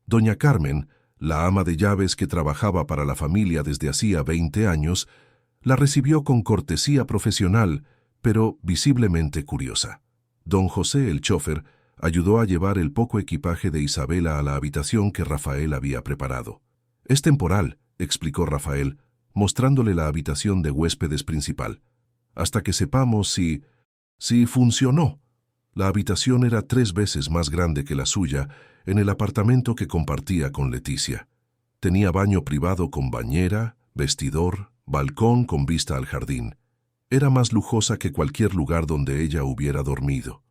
Doña Carmen, la ama de llaves que trabajaba para la familia desde hacía 20 años, La recibió con cortesía profesional, pero visiblemente curiosa. Don José, el chofer, ayudó a llevar el poco equipaje de Isabela a la habitación que Rafael había preparado. «Es temporal», explicó Rafael, mostrándole la habitación de huéspedes principal, «hasta que sepamos si funcionó». La habitación era 3 veces más grande que la suya en el apartamento que compartía con Leticia. Tenía baño privado con bañera, vestidor, balcón con vista al jardín. Era más lujosa que cualquier lugar donde ella hubiera dormido.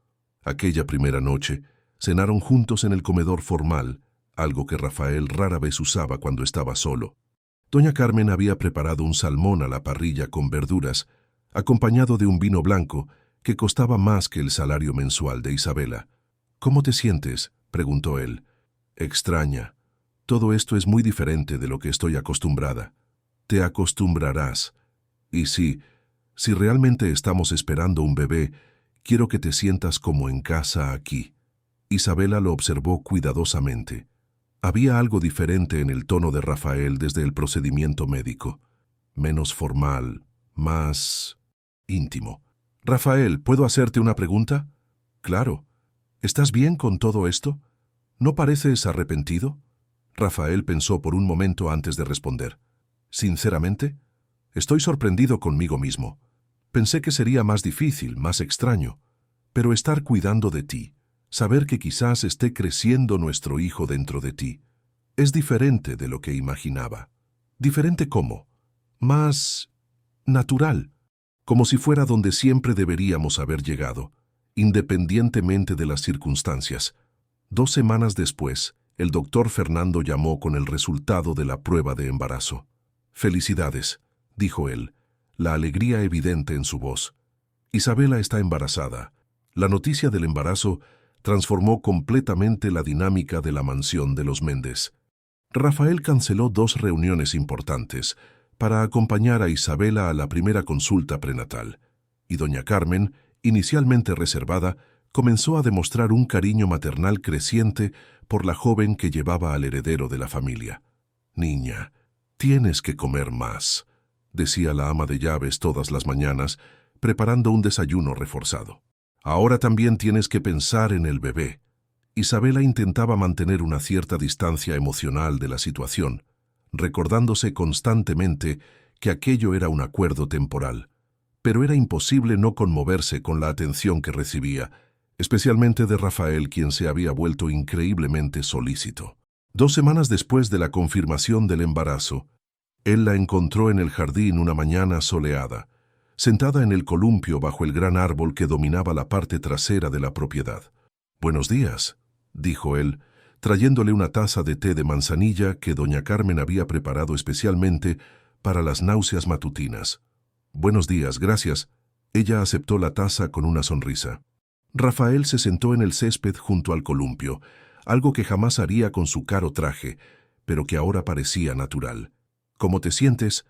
Aquella primera noche, cenaron juntos en el comedor formal, algo que Rafael rara vez usaba cuando estaba solo. Doña Carmen había preparado un salmón a la parrilla con verduras, acompañado de un vino blanco que costaba más que el salario mensual de Isabela. «¿Cómo te sientes?», preguntó él. «Extraña. Todo esto es muy diferente de lo que estoy acostumbrada». «Te acostumbrarás. Y si realmente estamos esperando un bebé, quiero que te sientas como en casa aquí». Isabela lo observó cuidadosamente. Había algo diferente en el tono de Rafael desde el procedimiento médico. Menos formal, más íntimo. «Rafael, ¿puedo hacerte una pregunta?» «Claro. ¿Estás bien con todo esto? ¿No pareces arrepentido?» Rafael pensó por un momento antes de responder. «Sinceramente, estoy sorprendido conmigo mismo. Pensé que sería más difícil, más extraño. Pero estar cuidando de ti, saber que quizás esté creciendo nuestro hijo dentro de ti, es diferente de lo que imaginaba». «¿Diferente cómo?» «Más natural, como si fuera donde siempre deberíamos haber llegado, independientemente de las circunstancias». 2 semanas después, el doctor Fernando llamó con el resultado de la prueba de embarazo. «Felicidades», dijo él, la alegría evidente en su voz. «Isabela está embarazada». La noticia del embarazo transformó completamente la dinámica de la mansión de los Méndez. Rafael canceló 2 reuniones importantes para acompañar a Isabela a la primera consulta prenatal, y doña Carmen, inicialmente reservada, comenzó a demostrar un cariño maternal creciente por la joven que llevaba al heredero de la familia. «Niña, tienes que comer más», decía la ama de llaves todas las mañanas, preparando un desayuno reforzado. «Ahora también tienes que pensar en el bebé». Isabela intentaba mantener una cierta distancia emocional de la situación, recordándose constantemente que aquello era un acuerdo temporal. Pero era imposible no conmoverse con la atención que recibía, especialmente de Rafael, quien se había vuelto increíblemente solícito. 2 semanas después de la confirmación del embarazo, él la encontró en el jardín una mañana soleada, sentada en el columpio bajo el gran árbol que dominaba la parte trasera de la propiedad. «Buenos días», dijo él, trayéndole una taza de té de manzanilla que doña Carmen había preparado especialmente para las náuseas matutinas. «Buenos días, gracias». Ella aceptó la taza con una sonrisa. Rafael se sentó en el césped junto al columpio, algo que jamás haría con su caro traje, pero que ahora parecía natural. «¿Cómo te sientes?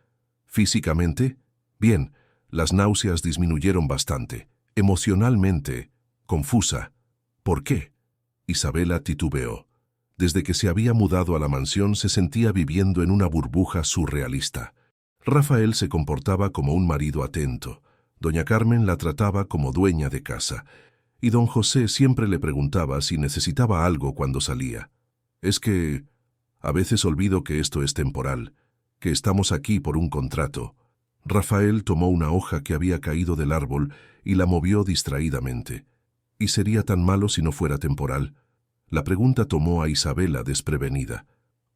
¿Físicamente?» «Bien». Las náuseas disminuyeron bastante. Emocionalmente, confusa. «¿Por qué?» Isabela titubeó. Desde que se había mudado a la mansión se sentía viviendo en una burbuja surrealista. Rafael se comportaba como un marido atento. Doña Carmen la trataba como dueña de casa. Y don José siempre le preguntaba si necesitaba algo cuando salía. «Es que a veces olvido que esto es temporal, que estamos aquí por un contrato». Rafael tomó una hoja que había caído del árbol y la movió distraídamente. ¿Y sería tan malo si no fuera temporal? La pregunta tomó a Isabela desprevenida.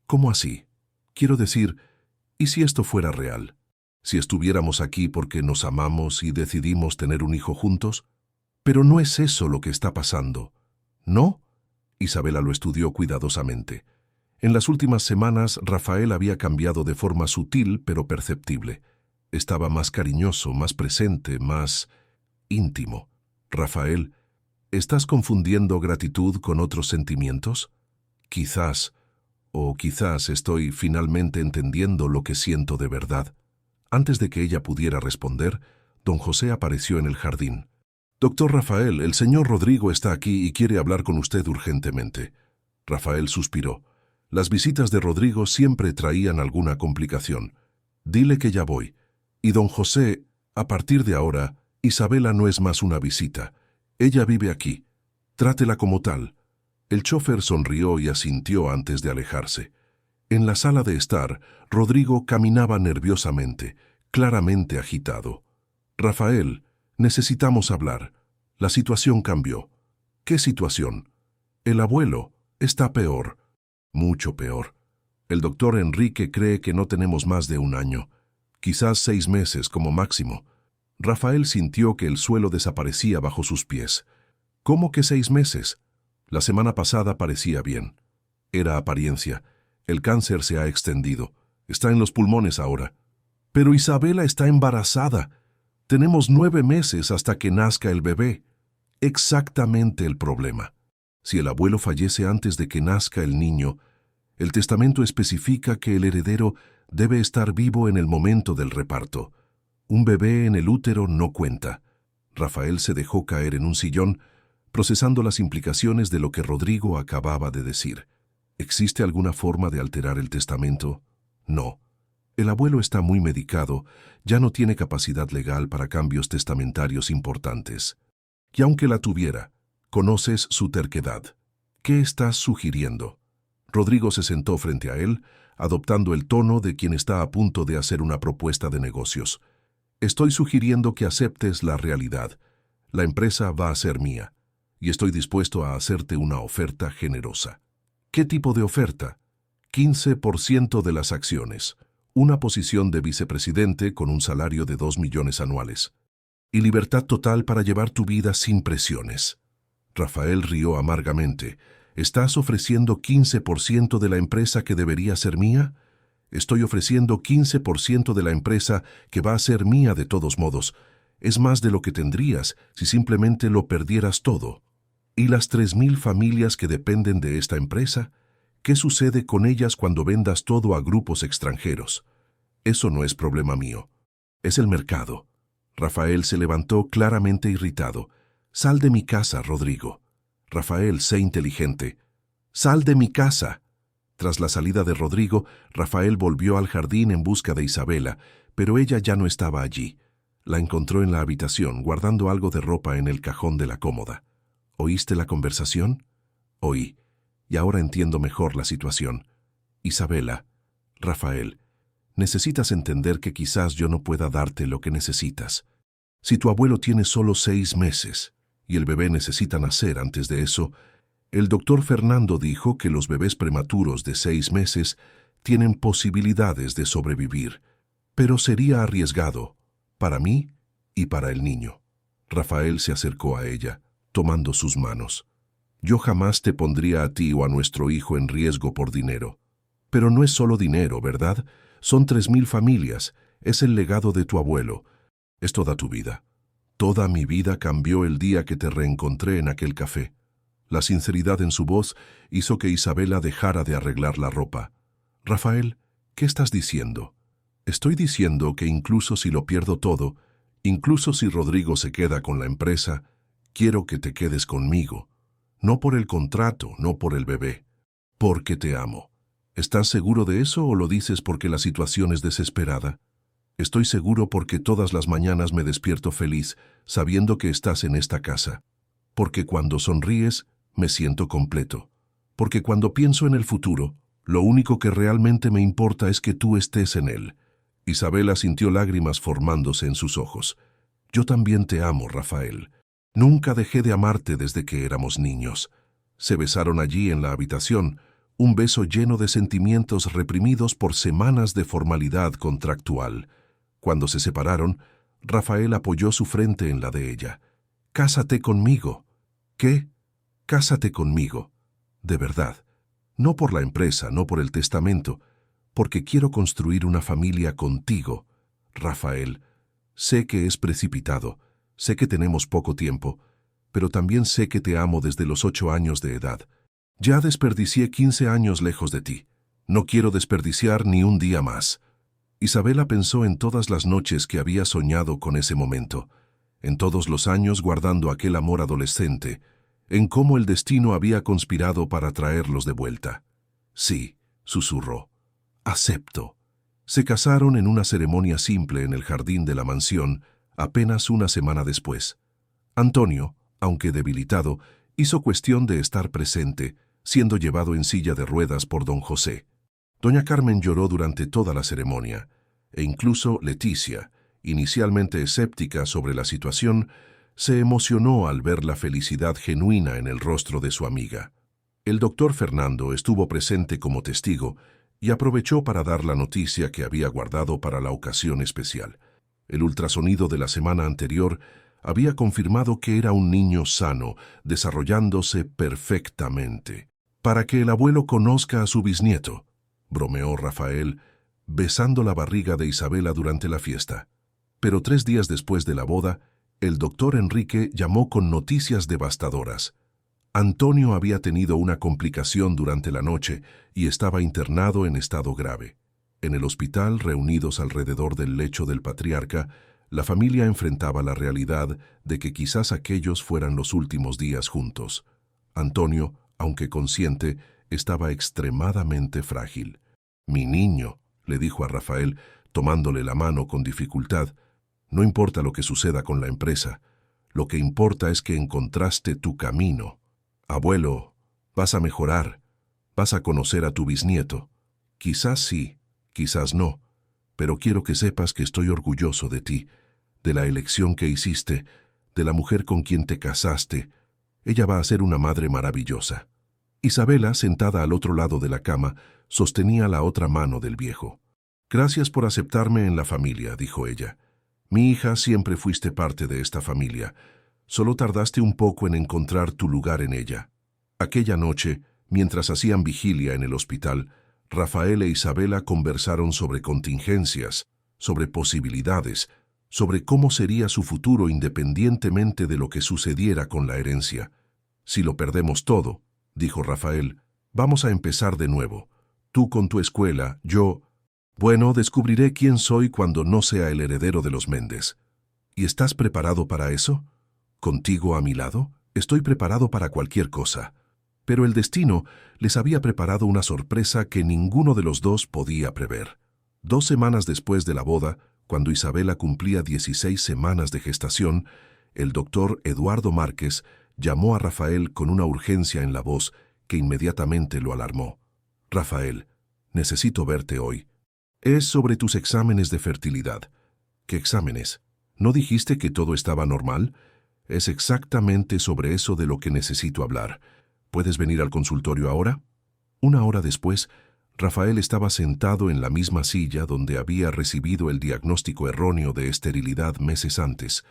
«¿Cómo así? Quiero decir, ¿y si esto fuera real? Si estuviéramos aquí porque nos amamos y decidimos tener un hijo juntos? Pero no es eso lo que está pasando». «¿No?» Isabela lo estudió cuidadosamente. En las últimas semanas, Rafael había cambiado de forma sutil pero perceptible. Estaba más cariñoso, más presente, más íntimo. «Rafael, ¿estás confundiendo gratitud con otros sentimientos? Quizás, o quizás estoy finalmente entendiendo lo que siento de verdad». Antes de que ella pudiera responder, don José apareció en el jardín. «Doctor Rafael, el señor Rodrigo está aquí y quiere hablar con usted urgentemente». Rafael suspiró. Las visitas de Rodrigo siempre traían alguna complicación. «Dile que ya voy». Y don José, a partir de ahora, Isabela no es más una visita. Ella vive aquí. Trátela como tal. El chofer sonrió y asintió antes de alejarse. En la sala de estar, Rodrigo caminaba nerviosamente, claramente agitado. Rafael, necesitamos hablar. La situación cambió. ¿Qué situación? El abuelo está peor. Mucho peor. El doctor Enrique cree que no tenemos más de un año. Quizás 6 meses como máximo. Rafael sintió que el suelo desaparecía bajo sus pies. ¿Cómo que 6 meses? La semana pasada parecía bien. Era apariencia. El cáncer se ha extendido. Está en los pulmones ahora. Pero Isabela está embarazada. Tenemos 9 meses hasta que nazca el bebé. Exactamente el problema. Si el abuelo fallece antes de que nazca el niño, el testamento especifica que el heredero debe estar vivo en el momento del reparto. Un bebé en el útero no cuenta. Rafael se dejó caer en un sillón, procesando las implicaciones de lo que Rodrigo acababa de decir. ¿Existe alguna forma de alterar el testamento? No. El abuelo está muy medicado, ya no tiene capacidad legal para cambios testamentarios importantes. Y aunque la tuviera, conoces su terquedad. ¿Qué estás sugiriendo? Rodrigo se sentó frente a él, adoptando el tono de quien está a punto de hacer una propuesta de negocios. Estoy sugiriendo que aceptes la realidad. La empresa va a ser mía, y estoy dispuesto a hacerte una oferta generosa. ¿Qué tipo de oferta? 15% de las acciones, una posición de vicepresidente con un salario de 2 millones anuales, y libertad total para llevar tu vida sin presiones. Rafael rió amargamente. ¿Estás ofreciendo 15% de la empresa que debería ser mía? Estoy ofreciendo 15% de la empresa que va a ser mía de todos modos. Es más de lo que tendrías si simplemente lo perdieras todo. ¿Y las 3,000 familias que dependen de esta empresa? ¿Qué sucede con ellas cuando vendas todo a grupos extranjeros? Eso no es problema mío. Es el mercado. Rafael se levantó claramente irritado. Sal de mi casa, Rodrigo. Rafael, sé inteligente. Sal de mi casa. Tras la salida de Rodrigo, Rafael volvió al jardín en busca de Isabela, pero ella ya no estaba allí. La encontró en la habitación, guardando algo de ropa en el cajón de la cómoda. ¿Oíste la conversación? Oí, y ahora entiendo mejor la situación. Isabela, Rafael, necesitas entender que quizás yo no pueda darte lo que necesitas. Si tu abuelo tiene solo 6 meses y el bebé necesita nacer antes de eso, el doctor Fernando dijo que los bebés prematuros de 6 meses tienen posibilidades de sobrevivir, pero sería arriesgado, para mí y para el niño. Rafael se acercó a ella, tomando sus manos. Yo jamás te pondría a ti o a nuestro hijo en riesgo por dinero. Pero no es solo dinero, ¿verdad? Son 3,000 familias, es el legado de tu abuelo. Es toda tu vida. Toda mi vida cambió el día que te reencontré en aquel café. La sinceridad en su voz hizo que Isabela dejara de arreglar la ropa. Rafael, ¿qué estás diciendo? Estoy diciendo que incluso si lo pierdo todo, incluso si Rodrigo se queda con la empresa, quiero que te quedes conmigo. No por el contrato, no por el bebé. Porque te amo. ¿Estás seguro de eso o lo dices porque la situación es desesperada? Estoy seguro porque todas las mañanas me despierto feliz, sabiendo que estás en esta casa. Porque cuando sonríes, me siento completo. Porque cuando pienso en el futuro, lo único que realmente me importa es que tú estés en él. Isabela sintió lágrimas formándose en sus ojos. Yo también te amo, Rafael. Nunca dejé de amarte desde que éramos niños. Se besaron allí en la habitación, un beso lleno de sentimientos reprimidos por semanas de formalidad contractual. Cuando se separaron, Rafael apoyó su frente en la de ella. «Cásate conmigo». «¿Qué? Cásate conmigo». «De verdad. No por la empresa, no por el testamento, porque quiero construir una familia contigo, Rafael. Sé que es precipitado, sé que tenemos poco tiempo, pero también sé que te amo desde los 8 años de edad. Ya desperdicié 15 años lejos de ti. No quiero desperdiciar ni un día más». Isabela pensó en todas las noches que había soñado con ese momento, en todos los años guardando aquel amor adolescente, en cómo el destino había conspirado para traerlos de vuelta. «Sí», susurró. «Acepto. Se casaron en una ceremonia simple en el jardín de la mansión, apenas una semana después. Antonio, aunque debilitado, hizo cuestión de estar presente, siendo llevado en silla de ruedas por don José. Doña Carmen lloró durante toda la ceremonia, e incluso Leticia, inicialmente escéptica sobre la situación, se emocionó al ver la felicidad genuina en el rostro de su amiga. El doctor Fernando estuvo presente como testigo y aprovechó para dar la noticia que había guardado para la ocasión especial. El ultrasonido de la semana anterior había confirmado que era un niño sano, desarrollándose perfectamente. «Para que el abuelo conozca a su bisnieto», bromeó Rafael, besando la barriga de Isabela durante la fiesta. Pero 3 días después de la boda, el doctor Enrique llamó con noticias devastadoras. Antonio había tenido una complicación durante la noche y estaba internado en estado grave. En el hospital, reunidos alrededor del lecho del patriarca, la familia enfrentaba la realidad de que quizás aquellos fueran los últimos días juntos. Antonio, aunque consciente, estaba extremadamente frágil. «Mi niño», le dijo a Rafael, tomándole la mano con dificultad, «no importa lo que suceda con la empresa, lo que importa es que encontraste tu camino. Abuelo, vas a mejorar, vas a conocer a tu bisnieto. Quizás sí, quizás no, pero quiero que sepas que estoy orgulloso de ti, de la elección que hiciste, de la mujer con quien te casaste. Ella va a ser una madre maravillosa». Isabela, sentada al otro lado de la cama, sostenía la otra mano del viejo. «Gracias por aceptarme en la familia», dijo ella. «Mi hija, siempre fuiste parte de esta familia. Solo tardaste un poco en encontrar tu lugar en ella». Aquella noche, mientras hacían vigilia en el hospital, Rafael e Isabela conversaron sobre contingencias, sobre posibilidades, sobre cómo sería su futuro independientemente de lo que sucediera con la herencia. «Si lo perdemos todo», dijo Rafael, «vamos a empezar de nuevo. Tú con tu escuela, yo... Bueno, descubriré quién soy cuando no sea el heredero de los Méndez. ¿Y estás preparado para eso? ¿Contigo a mi lado? Estoy preparado para cualquier cosa». Pero el destino les había preparado una sorpresa que ninguno de los dos podía prever. 2 semanas después de la boda, cuando Isabela cumplía 16 semanas de gestación, el doctor Eduardo Márquez llamó a Rafael con una urgencia en la voz que inmediatamente lo alarmó. «Rafael, necesito verte hoy. Es sobre tus exámenes de fertilidad». «¿Qué exámenes? ¿No dijiste que todo estaba normal?» «Es exactamente sobre eso de lo que necesito hablar. ¿Puedes venir al consultorio ahora?» 1 hora después, Rafael estaba sentado en la misma silla donde había recibido el diagnóstico erróneo de esterilidad meses antes.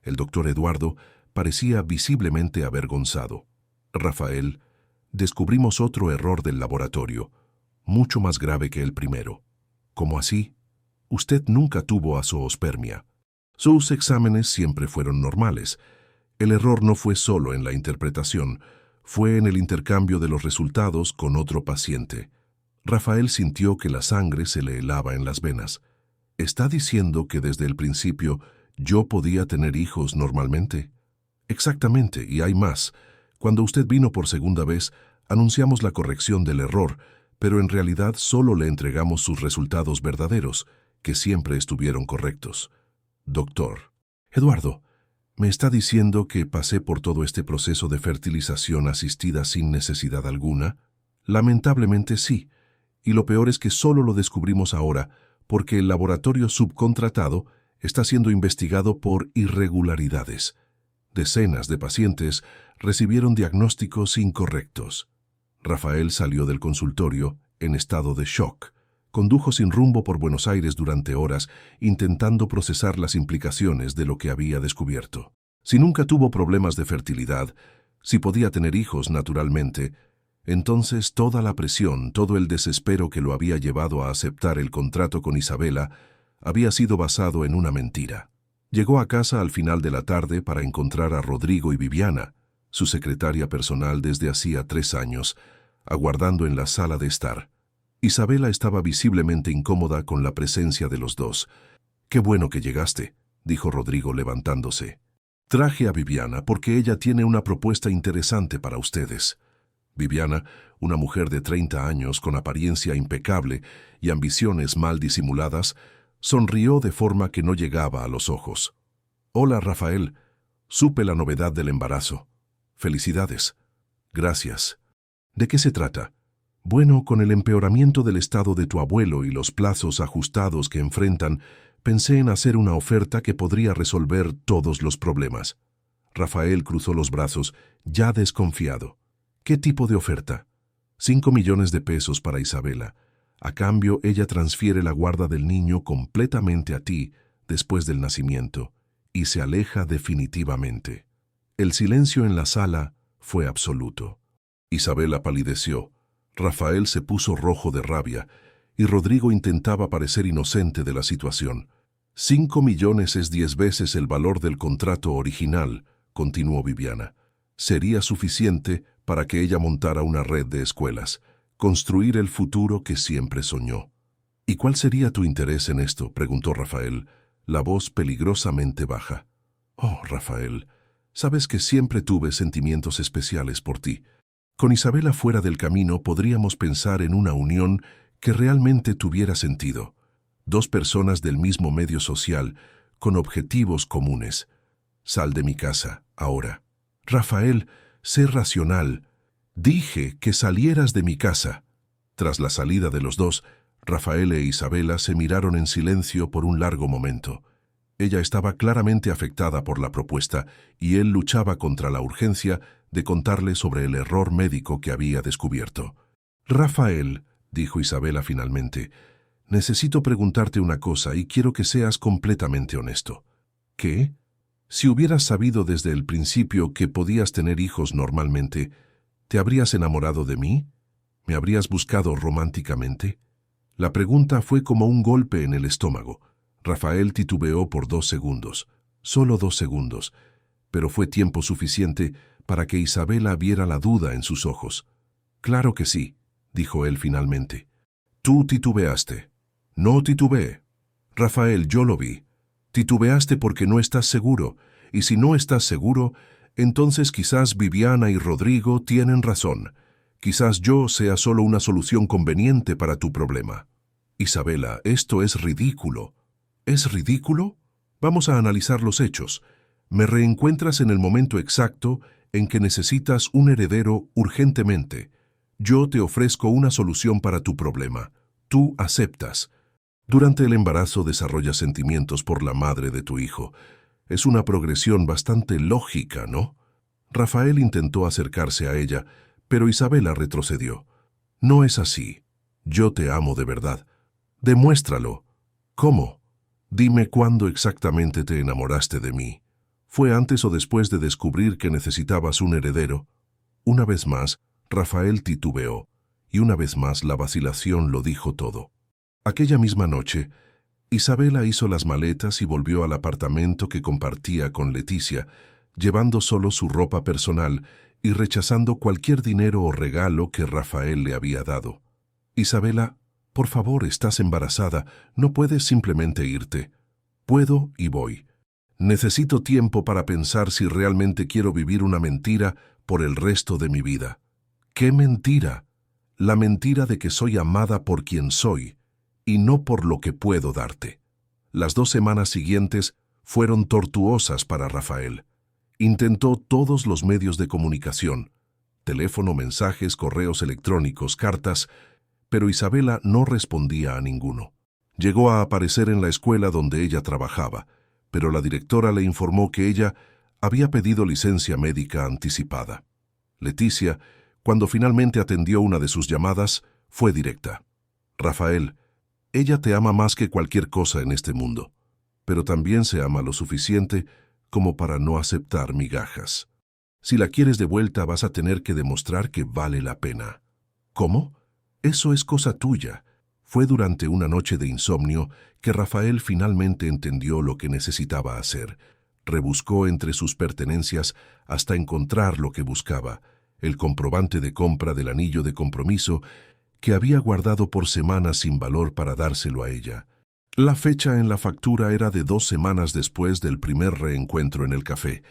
El doctor Eduardo parecía visiblemente avergonzado. «Rafael, descubrimos otro error del laboratorio, mucho más grave que el primero». «¿Cómo así?» «Usted nunca tuvo zoospermia. Sus exámenes siempre fueron normales. El error no fue solo en la interpretación, fue en el intercambio de los resultados con otro paciente». Rafael sintió que la sangre se le helaba en las venas. «¿Está diciendo que desde el principio yo podía tener hijos normalmente?» «Exactamente, y hay más. Cuando usted vino por segunda vez, anunciamos la corrección del error, pero en realidad solo le entregamos sus resultados verdaderos, que siempre estuvieron correctos». «Doctor, Eduardo, ¿me está diciendo que pasé por todo este proceso de fertilización asistida sin necesidad alguna?» «Lamentablemente sí, y lo peor es que solo lo descubrimos ahora, porque el laboratorio subcontratado está siendo investigado por irregularidades. Decenas de pacientes recibieron diagnósticos incorrectos». Rafael salió del consultorio en estado de shock. Condujo sin rumbo por Buenos Aires durante horas, intentando procesar las implicaciones de lo que había descubierto. Si nunca tuvo problemas de fertilidad, si podía tener hijos naturalmente, entonces toda la presión, todo el desespero que lo había llevado a aceptar el contrato con Isabela, había sido basado en una mentira. Llegó a casa al final de la tarde para encontrar a Rodrigo y Viviana, su secretaria personal desde hacía 3 años, aguardando en la sala de estar. Isabela estaba visiblemente incómoda con la presencia de los dos. «Qué bueno que llegaste», dijo Rodrigo levantándose. «Traje a Viviana porque ella tiene una propuesta interesante para ustedes». Viviana, una mujer de 30 años con apariencia impecable y ambiciones mal disimuladas, sonrió de forma que no llegaba a los ojos. «Hola, Rafael. Supe la novedad del embarazo. Felicidades». «Gracias». «¿De qué se trata?» «Bueno, con el empeoramiento del estado de tu abuelo y los plazos ajustados que enfrentan, pensé en hacer una oferta que podría resolver todos los problemas». Rafael cruzó los brazos, ya desconfiado. «¿Qué tipo de oferta?» 5 millones de pesos para Isabela. A cambio, ella transfiere la guarda del niño completamente a ti después del nacimiento y se aleja definitivamente. El silencio en la sala fue absoluto. Isabela palideció. Rafael se puso rojo de rabia y Rodrigo intentaba parecer inocente de la situación. 5 millones es 10 veces el valor del contrato original, continuó Viviana. Sería suficiente para que ella montara una red de escuelas, construir el futuro que siempre soñó. ¿Y cuál sería tu interés en esto?, preguntó Rafael, la voz peligrosamente baja. Oh, Rafael, sabes que siempre tuve sentimientos especiales por ti. Con Isabela fuera del camino podríamos pensar en una unión que realmente tuviera sentido. 2 personas del mismo medio social, con objetivos comunes. Sal de mi casa, ahora. Rafael, sé racional. Dije que salieras de mi casa. Tras la salida de los dos, Rafael e Isabela se miraron en silencio por un largo momento. Ella estaba claramente afectada por la propuesta y él luchaba contra la urgencia de contarle sobre el error médico que había descubierto. Rafael, dijo Isabela finalmente, necesito preguntarte una cosa y quiero que seas completamente honesto. ¿Qué? Si hubieras sabido desde el principio que podías tener hijos normalmente, ¿te habrías enamorado de mí? ¿Me habrías buscado románticamente? La pregunta fue como un golpe en el estómago. Rafael titubeó por 2 segundos, solo 2 segundos, pero fue tiempo suficiente para que Isabela viera la duda en sus ojos. Claro que sí, dijo él finalmente. Tú titubeaste. No titubeé. Rafael, yo lo vi. Titubeaste porque no estás seguro, y si no estás seguro, entonces quizás Viviana y Rodrigo tienen razón. Quizás yo sea solo una solución conveniente para tu problema. Isabela, esto es ridículo. ¿Es ridículo? Vamos a analizar los hechos. Me reencuentras en el momento exacto en que necesitas un heredero urgentemente. Yo te ofrezco una solución para tu problema. Tú aceptas. Durante el embarazo desarrollas sentimientos por la madre de tu hijo. Es una progresión bastante lógica, ¿no? Rafael intentó acercarse a ella, pero Isabela retrocedió. No es así. Yo te amo de verdad. Demuéstralo. ¿Cómo? Dime cuándo exactamente te enamoraste de mí. ¿Fue antes o después de descubrir que necesitabas un heredero? Una vez más, Rafael titubeó, y una vez más la vacilación lo dijo todo. Aquella misma noche, Isabela hizo las maletas y volvió al apartamento que compartía con Leticia, llevando solo su ropa personal y rechazando cualquier dinero o regalo que Rafael le había dado. Isabela, por favor, estás embarazada, no puedes simplemente irte. Puedo y voy. Necesito tiempo para pensar si realmente quiero vivir una mentira por el resto de mi vida. ¿Qué mentira? La mentira de que soy amada por quien soy, y no por lo que puedo darte. Las 2 semanas siguientes fueron tortuosas para Rafael. Intentó todos los medios de comunicación, teléfono, mensajes, correos electrónicos, cartas, pero Isabela no respondía a ninguno. Llegó a aparecer en la escuela donde ella trabajaba, pero la directora le informó que ella había pedido licencia médica anticipada. Leticia, cuando finalmente atendió una de sus llamadas, fue directa. Rafael, ella te ama más que cualquier cosa en este mundo, pero también se ama lo suficiente como para no aceptar migajas. Si la quieres de vuelta vas a tener que demostrar que vale la pena. ¿Cómo? Eso es cosa tuya. Fue durante una noche de insomnio que Rafael finalmente entendió lo que necesitaba hacer. Rebuscó entre sus pertenencias hasta encontrar lo que buscaba, el comprobante de compra del anillo de compromiso que había guardado por semanas sin valor para dárselo a ella. La fecha en la factura era de 2 semanas después del primer reencuentro en el café,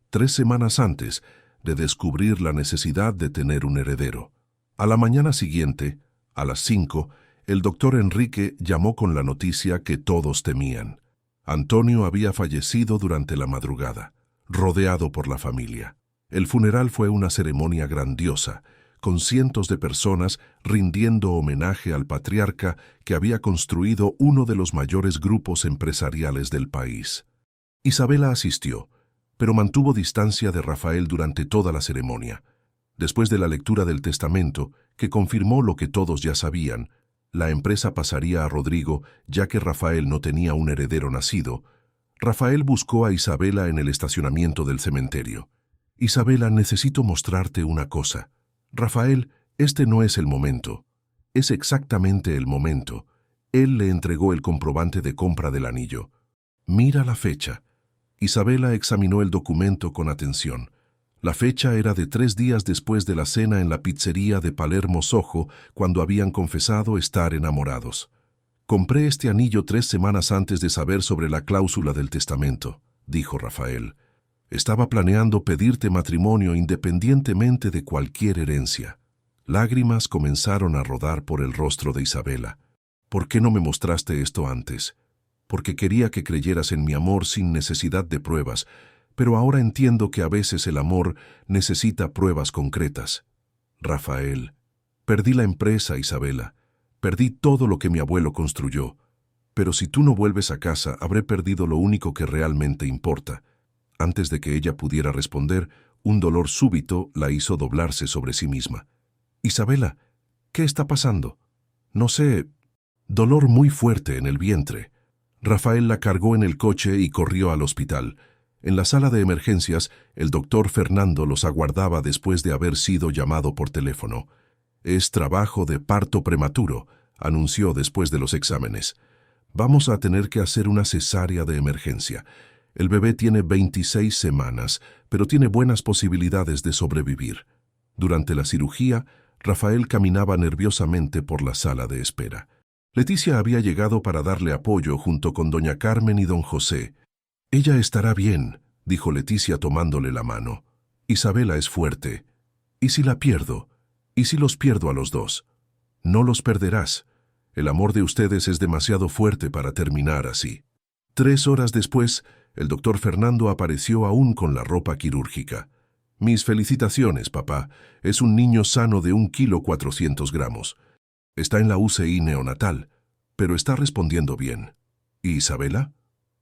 3 semanas antes de descubrir la necesidad de tener un heredero. A la mañana siguiente, a las 5, el doctor Enrique llamó con la noticia que todos temían. Antonio había fallecido durante la madrugada, rodeado por la familia. El funeral fue una ceremonia grandiosa, con cientos de personas rindiendo homenaje al patriarca que había construido uno de los mayores grupos empresariales del país. Isabela asistió, pero mantuvo distancia de Rafael durante toda la ceremonia. Después de la lectura del testamento, que confirmó lo que todos ya sabían, la empresa pasaría a Rodrigo, ya que Rafael no tenía un heredero nacido. Rafael buscó a Isabela en el estacionamiento del cementerio. «Isabela, necesito mostrarte una cosa. Rafael, este no es el momento. Es exactamente el momento». Él le entregó el comprobante de compra del anillo. «Mira la fecha». Isabela examinó el documento con atención. La fecha era de 3 días después de la cena en la pizzería de Palermo Soho, cuando habían confesado estar enamorados. «Compré este anillo 3 semanas antes de saber sobre la cláusula del testamento», dijo Rafael. «Estaba planeando pedirte matrimonio independientemente de cualquier herencia». Lágrimas comenzaron a rodar por el rostro de Isabela. «¿Por qué no me mostraste esto antes? Porque quería que creyeras en mi amor sin necesidad de pruebas, pero ahora entiendo que a veces el amor necesita pruebas concretas». «Rafael, perdí la empresa, Isabela. Perdí todo lo que mi abuelo construyó. Pero si tú no vuelves a casa, habré perdido lo único que realmente importa». Antes de que ella pudiera responder, un dolor súbito la hizo doblarse sobre sí misma. «Isabela, ¿qué está pasando?» «No sé. Dolor muy fuerte en el vientre». Rafael la cargó en el coche y corrió al hospital. En la sala de emergencias, el doctor Fernando los aguardaba después de haber sido llamado por teléfono. «Es trabajo de parto prematuro», anunció después de los exámenes. «Vamos a tener que hacer una cesárea de emergencia. El bebé tiene 26 semanas, pero tiene buenas posibilidades de sobrevivir». Durante la cirugía, Rafael caminaba nerviosamente por la sala de espera. Leticia había llegado para darle apoyo junto con doña Carmen y don José. «Ella estará bien», dijo Leticia tomándole la mano. «Isabela es fuerte. ¿Y si la pierdo? ¿Y si los pierdo a los dos?» «No los perderás. El amor de ustedes es demasiado fuerte para terminar así». 3 horas después, el doctor Fernando apareció aún con la ropa quirúrgica. «Mis felicitaciones, papá. Es un niño sano de 1,4 kg. Está en la UCI neonatal, pero está respondiendo bien». «¿Y Isabela?»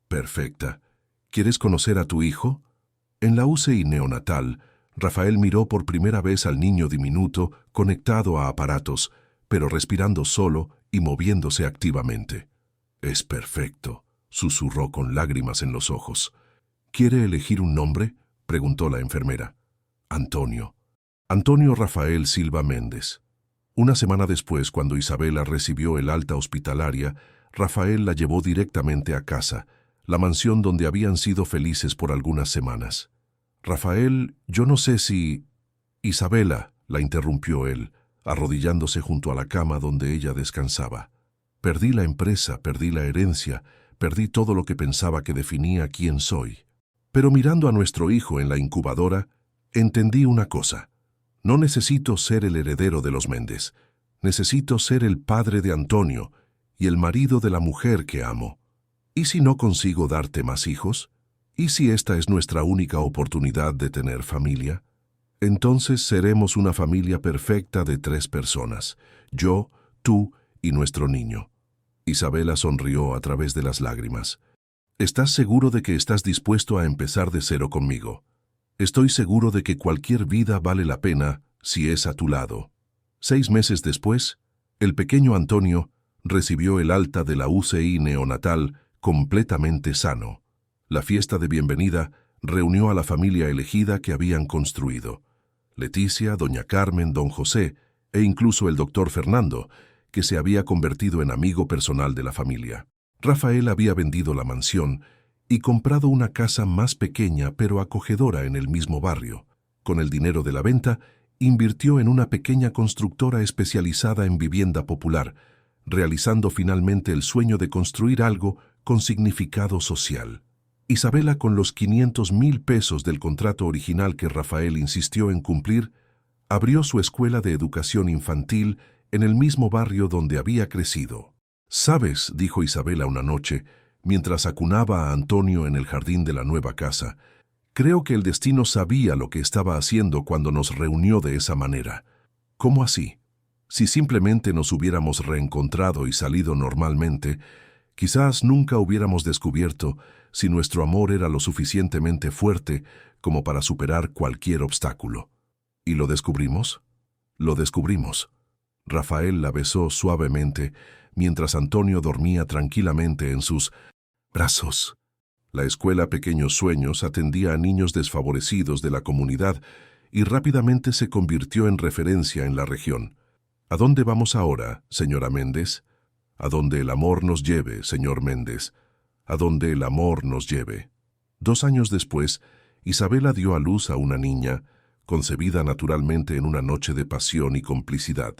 «Perfecta. ¿Quieres conocer a tu hijo?» En la UCI neonatal, Rafael miró por primera vez al niño diminuto conectado a aparatos, pero respirando solo y moviéndose activamente. «Es perfecto», susurró con lágrimas en los ojos. «¿Quiere elegir un nombre?», preguntó la enfermera. «Antonio. Antonio Rafael Silva Méndez». Una semana después, cuando Isabela recibió el alta hospitalaria, Rafael la llevó directamente a casa, la mansión donde habían sido felices por algunas semanas. «Rafael, yo no sé si...» «Isabela», la interrumpió él, arrodillándose junto a la cama donde ella descansaba. «Perdí la empresa, perdí la herencia, perdí todo lo que pensaba que definía quién soy. Pero mirando a nuestro hijo en la incubadora, entendí una cosa. No necesito ser el heredero de los Méndez. Necesito ser el padre de Antonio y el marido de la mujer que amo. ¿Y si no consigo darte más hijos? ¿Y si esta es nuestra única oportunidad de tener familia? Entonces seremos una familia perfecta de 3 personas, yo, tú y nuestro niño». Isabela sonrió a través de las lágrimas. «¿Estás seguro de que estás dispuesto a empezar de cero conmigo?» «Estoy seguro de que cualquier vida vale la pena si es a tu lado». 6 meses después, el pequeño Antonio recibió el alta de la UCI neonatal completamente sano. La fiesta de bienvenida reunió a la familia elegida que habían construido. Leticia, doña Carmen, don José e incluso el doctor Fernando, que se había convertido en amigo personal de la familia. Rafael había vendido la mansión y comprado una casa más pequeña pero acogedora en el mismo barrio. Con el dinero de la venta, invirtió en una pequeña constructora especializada en vivienda popular, realizando finalmente el sueño de construir algo con significado social. Isabela, con los 500,000 pesos del contrato original que Rafael insistió en cumplir, Abrió su escuela de educación infantil en el mismo barrio donde había crecido. «¿Sabes?», dijo Isabela una noche, mientras acunaba a Antonio en el jardín de la nueva casa, «creo que el destino sabía lo que estaba haciendo cuando nos reunió de esa manera». «¿Cómo así?». «Si simplemente nos hubiéramos reencontrado y salido normalmente, quizás nunca hubiéramos descubierto si nuestro amor era lo suficientemente fuerte como para superar cualquier obstáculo». «¿Y lo descubrimos?». «Lo descubrimos». Rafael la besó suavemente mientras Antonio dormía tranquilamente en sus brazos. La escuela Pequeños Sueños atendía a niños desfavorecidos de la comunidad y rápidamente se convirtió en referencia en la región. «¿A dónde vamos ahora, señora Méndez?». «A donde el amor nos lleve, señor Méndez. A donde el amor nos lleve». 2 años después, Isabela dio a luz a una niña, concebida naturalmente en una noche de pasión y complicidad.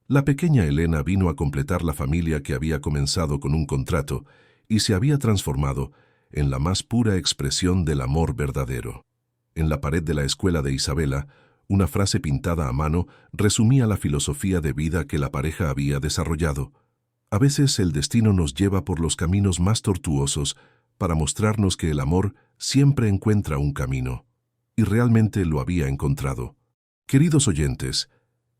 La pequeña Elena vino a completar la familia que había comenzado con un contrato y se había transformado en la más pura expresión del amor verdadero. En la pared de la escuela de Isabela, una frase pintada a mano resumía la filosofía de vida que la pareja había desarrollado. «A veces el destino nos lleva por los caminos más tortuosos para mostrarnos que el amor siempre encuentra un camino». Y realmente lo había encontrado. Queridos oyentes,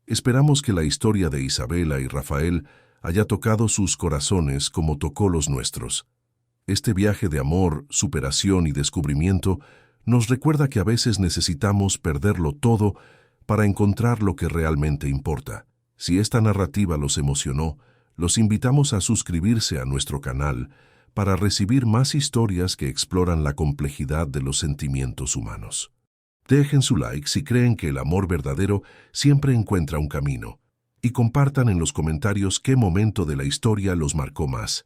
esperamos que la historia de Isabela y Rafael haya tocado sus corazones como tocó los nuestros. Este viaje de amor, superación y descubrimiento nos recuerda que a veces necesitamos perderlo todo para encontrar lo que realmente importa. Si esta narrativa los emocionó, los invitamos a suscribirse a nuestro canal para recibir más historias que exploran la complejidad de los sentimientos humanos. Dejen su like si creen que el amor verdadero siempre encuentra un camino y compartan en los comentarios qué momento de la historia los marcó más.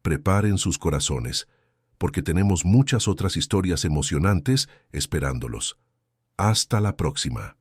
Preparen sus corazones, porque tenemos muchas otras historias emocionantes esperándolos. Hasta la próxima.